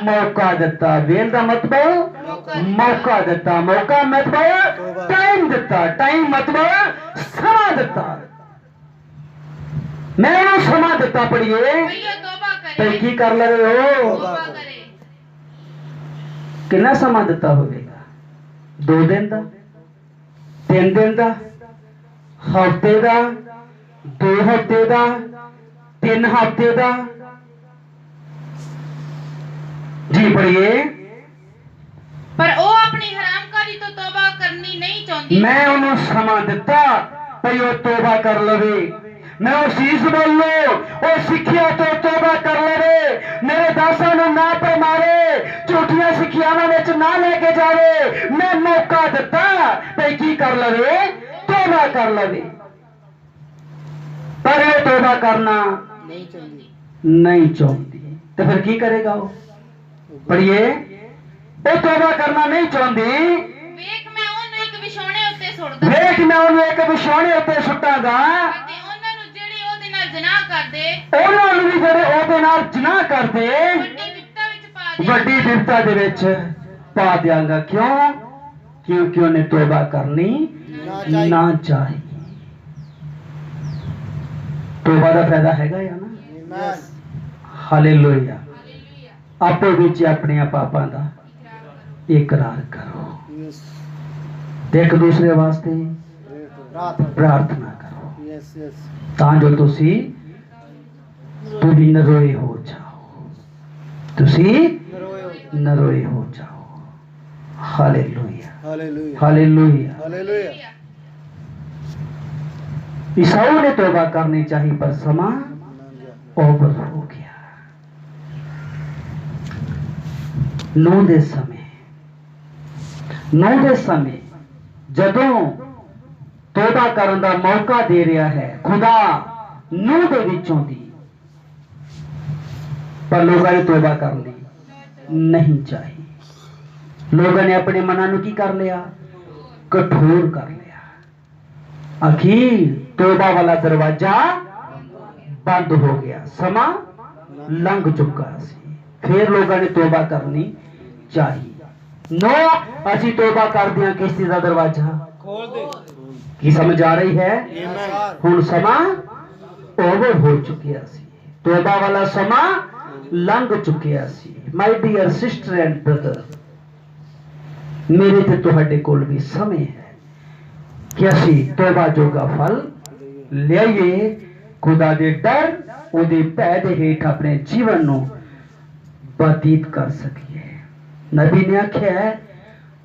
ਮੌਕਾ ਦਿੱਤਾ। ਵੇਲ ਦਾ ਮਤਲਬ ਮੌਕਾ ਦਿੱਤਾ। ਮੌਕਾ ਮਤਲਬ ਟਾਈਮ ਦਿੱਤਾ। ਟਾਈਮ ਮਤਲਬ ਸਮਾਂ ਦਿੱਤਾ। ਮੈਂ ਉਹਨੂੰ ਸਮਾਂ ਦਿੱਤਾ। ਪੜੀਏ, ਭਈ ਉਹ ਤੋਬਾ ਤੇ ਕਰੇ, ਕੀ ਕਰ ਲਵੇ ਹੋ? ਤੋਬਾ ਕਰੇ। ਕਿੰਨਾ ਸਮਾਂ ਦਿੱਤਾ ਹੋਵੇਗਾ? 2 ਦਿਨ ਦਾ, 3 ਦਿਨ ਦਾ, ਹਫ਼ਤੇ ਦਾ, 2 ਹਫ਼ਤੇ ਦਾ, 3 ਹਫ਼ਤੇ ਦਾ? ਜੀ ਪੜੀਏ। ਪਰ ਉਹ ਆਪਣੀ ਹਰਾਮਕਾਰੀ ਤੋਂ ਤੋਬਾ ਕਰਨੀ ਨਹੀਂ ਚਾਹੁੰਦੀ। ਮੈਂ ਉਹਨੂੰ ਸਮਾਂ ਦਿੱਤਾ ਭਈ ਉਹ ਤੋਬਾ ਕਰ ਲਵੇ। ਮੈਂ ਉਹ ਸੀਸ ਬੋਲੋ, ਉਹ ਸਿੱਖਿਆ ਤੋਂ ਤੋਬਾ ਕਰ ਲਵੇ। ਮੇਰੇ ਦਾਸਾਂ ਨੂੰ ਨਾ ਪਰਮਾਰੇ, ਝੂਠੀਆਂ ਸਿੱਖਿਆਵਾਂ ਵਿੱਚ ਨਾ ਲੈ ਕੇ ਜਾਵੇ। ਮੈਂ ਮੌਕਾ ਦਿੱਤਾ ਭਈ ਕੀ ਕਰ ਲਵੇ? ਤੋਬਾ ਕਰ ਲਵੇ। ਪਰ ਇਹ ਤੋਬਾ ਕਰਨਾ ਨਹੀਂ ਚਾਹੁੰਦੀ। ਤੇ ਫਿਰ ਕੀ ਕਰੇਗਾ ਉਹ? ਪੜੀਏ, ਉਹ ਤੋਬਾ ਕਰਨਾ ਨਹੀਂ ਚਾਹੁੰਦੀ। ਵੇਖ ਮੈਂ ਉਹਨੂੰ ਇੱਕ ਵਿਛੋਣੇ ਉੱਤੇ ਸੁੱਟਦਾ, ਵੇਖ ਮੈਂ ਉਹਨੂੰ ਇੱਕ ਵਿਛੋਣੇ ਉੱਤੇ ਸੁੱਟਾਂਗਾ ਅਤੇ ਉਹਨਾਂ ਨੂੰ ਜਿਹੜੇ ਉਹਦੇ ਨਾਲ ਜ਼ਨਾ ਕਰਦੇ, ਉਹਨਾਂ ਨੂੰ ਵੀ ਜਿਹੜੇ ਉਹਦੇ ਨਾਲ ਜ਼ਨਾ ਕਰਦੇ ਵੱਡੀ ਵਿਪਤਾ ਵੱਡੀ ਵਿਪਤਾ ਵਿੱਚ ਪਾ ਦੇ। ਦੇ ਵਿੱਚ ਪਾ ਦਿਆਂਗਾ। ਕਿਉਂ? ਕਿਉਂਕਿ ਉਹਨੇ ਤੋਬਾ ਕਰਨੀ ਨਾ ਚਾਹੀ। ਤੋਬਾ ਦਾ ਫਾਇਦਾ ਹੈਗਾ ਜਾਂ ਨਾ? ਹਾਲੇਲੂਇਆ। ਆਪੋ ਵਿੱਚ ਆਪਣੇ ਪਾਪਾਂ ਦਾ ਇਕਰਾਰ ਕਰੋ ਤੇ ਇੱਕ ਦੂਸਰੇ ਵਾਸਤੇ ਪ੍ਰਾਰਥਨਾ ਕਰੋ ਤਾਂ ਜੋ ਤੁਸੀਂ ਨਰੋਏ ਹੋ ਜਾਓ। ਤੁਸੀਂ ਨਰੋਏ ਹੋ ਜਾਓ। Hallelujah, hallelujah. ईसाऊ ने तौबा करनी चाहिए पर समा ओवर हो गया। नूह दे समय जदों तौबा करन दा मौका दे रहा है खुदा नूह दे विचों दी, पर लोगों ने तौबा कर ली नहीं चाहिए। लोगों ने अपने मना नूं की कर लिया, कठोर कर लिया। आखिर तौबा वाला दरवाजा बंद हो गया, समा लंघ चुका सी। फिर लोगों ने तौबा करनी चाहिए। नो असी तौबा कर दिया किश्ती का दरवाजा खोल दे। की समझ आ रही है? हुण समा ओवर हो चुकिया सी, तौबा वाला समा लंघ चुकिया सी। My dear sister and brother, मेरे ते तुहाडे कोल भी समय है कि असी तौबा जोगा फल लियाइए, खुदा दे डर उहदे भै दे हेठ अपने जीवन नूं बतीत कर सकीए। नबी ने आख्या है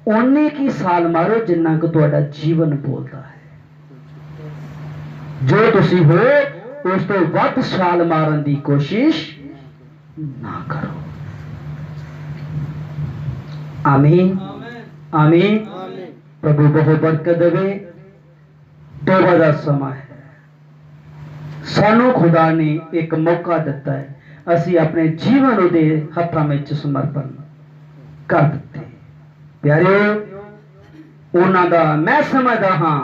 उन्ने की साल मारो जिन्ना को तुहाडा जीवन बोलता है। जो तुसी हो उस तो वध साल मारन दी कोशिश ना करो। आमीन आमीन। प्रभु बहुत बरकत देवे। तौबा दा समा है, सानू खुदा ने एक मौका दिता है, असी अपने जीवन उहदे हत्थां विच समर्पण कर दिते। प्यारे उन्हां दा मैं समझदा हां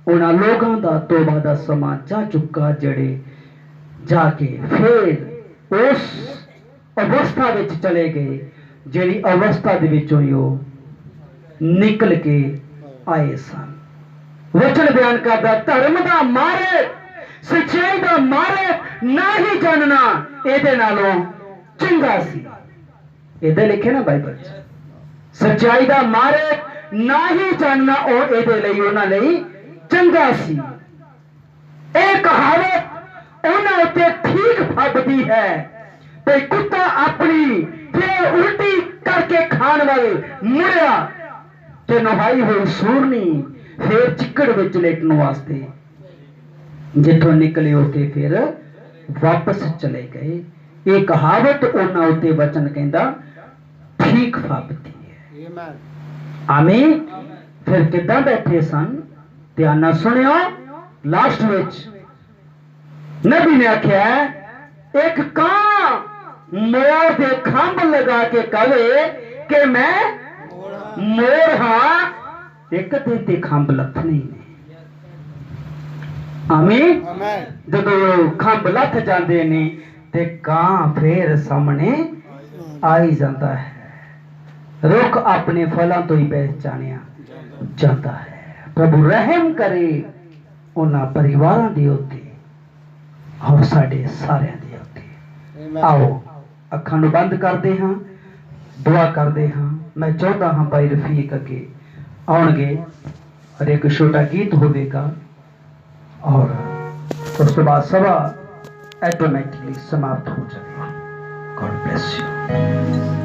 उन्हां लोगों दा तौबा दा समा जा चुका जड़े जाके फिर उस अवस्था विच चले गए जिहड़ी अवस्था दे विचों ही निकल के आए सन। वचन बयान करदा धर्म दा मारे सच्चाई दा मारे ना ही जानना एदे नालों चंगा सी। एदे लिखे ना बाइबल च, सच्चाई दा मारे ना ही जानना ओ एदे लई उन्हां लई चंगा सी। एक कहावत उन्हां उत्ते ठीक फबदी है ते कुत्ता अपनी फिर उल्टी करके खाण वाले मुड़िया ते नहाई हुई सूरनी फिर चिक्कड़ विच लेटण वास्ते जिथों निकले होते फिर वापस चले गए। ये कहावत उन्हां उत्ते वचन कहंदा ठीक फबदी है। आमीन। फिर किदां बैठे सन, ध्यान नाल सुनियो। लास्ट विच नबी ने आख्या एक कां मोर दे खंभ लगा के कहे कि मैं मोर हां, एक ते खंभ लथने ने। आमीन। जदों खंभ लथ जाते ने ते कां फिर सामने आई जाता है। रुख अपने फलों तो ही पहचानिया जाता है। प्रभु रहम करे उन्हां परिवारां दे उत्ते और साडे सारियां दे उत्ते। आओ अखां नूं बंद करदे हां, दुआ करदे हां। मैं चाहता हां भाई रफीक अगे आउणगे और एक छोटा गीत होवेगा और उस तो बाद सभा ऑटोमेटिकली समाप्त हो जाएगी। God bless you.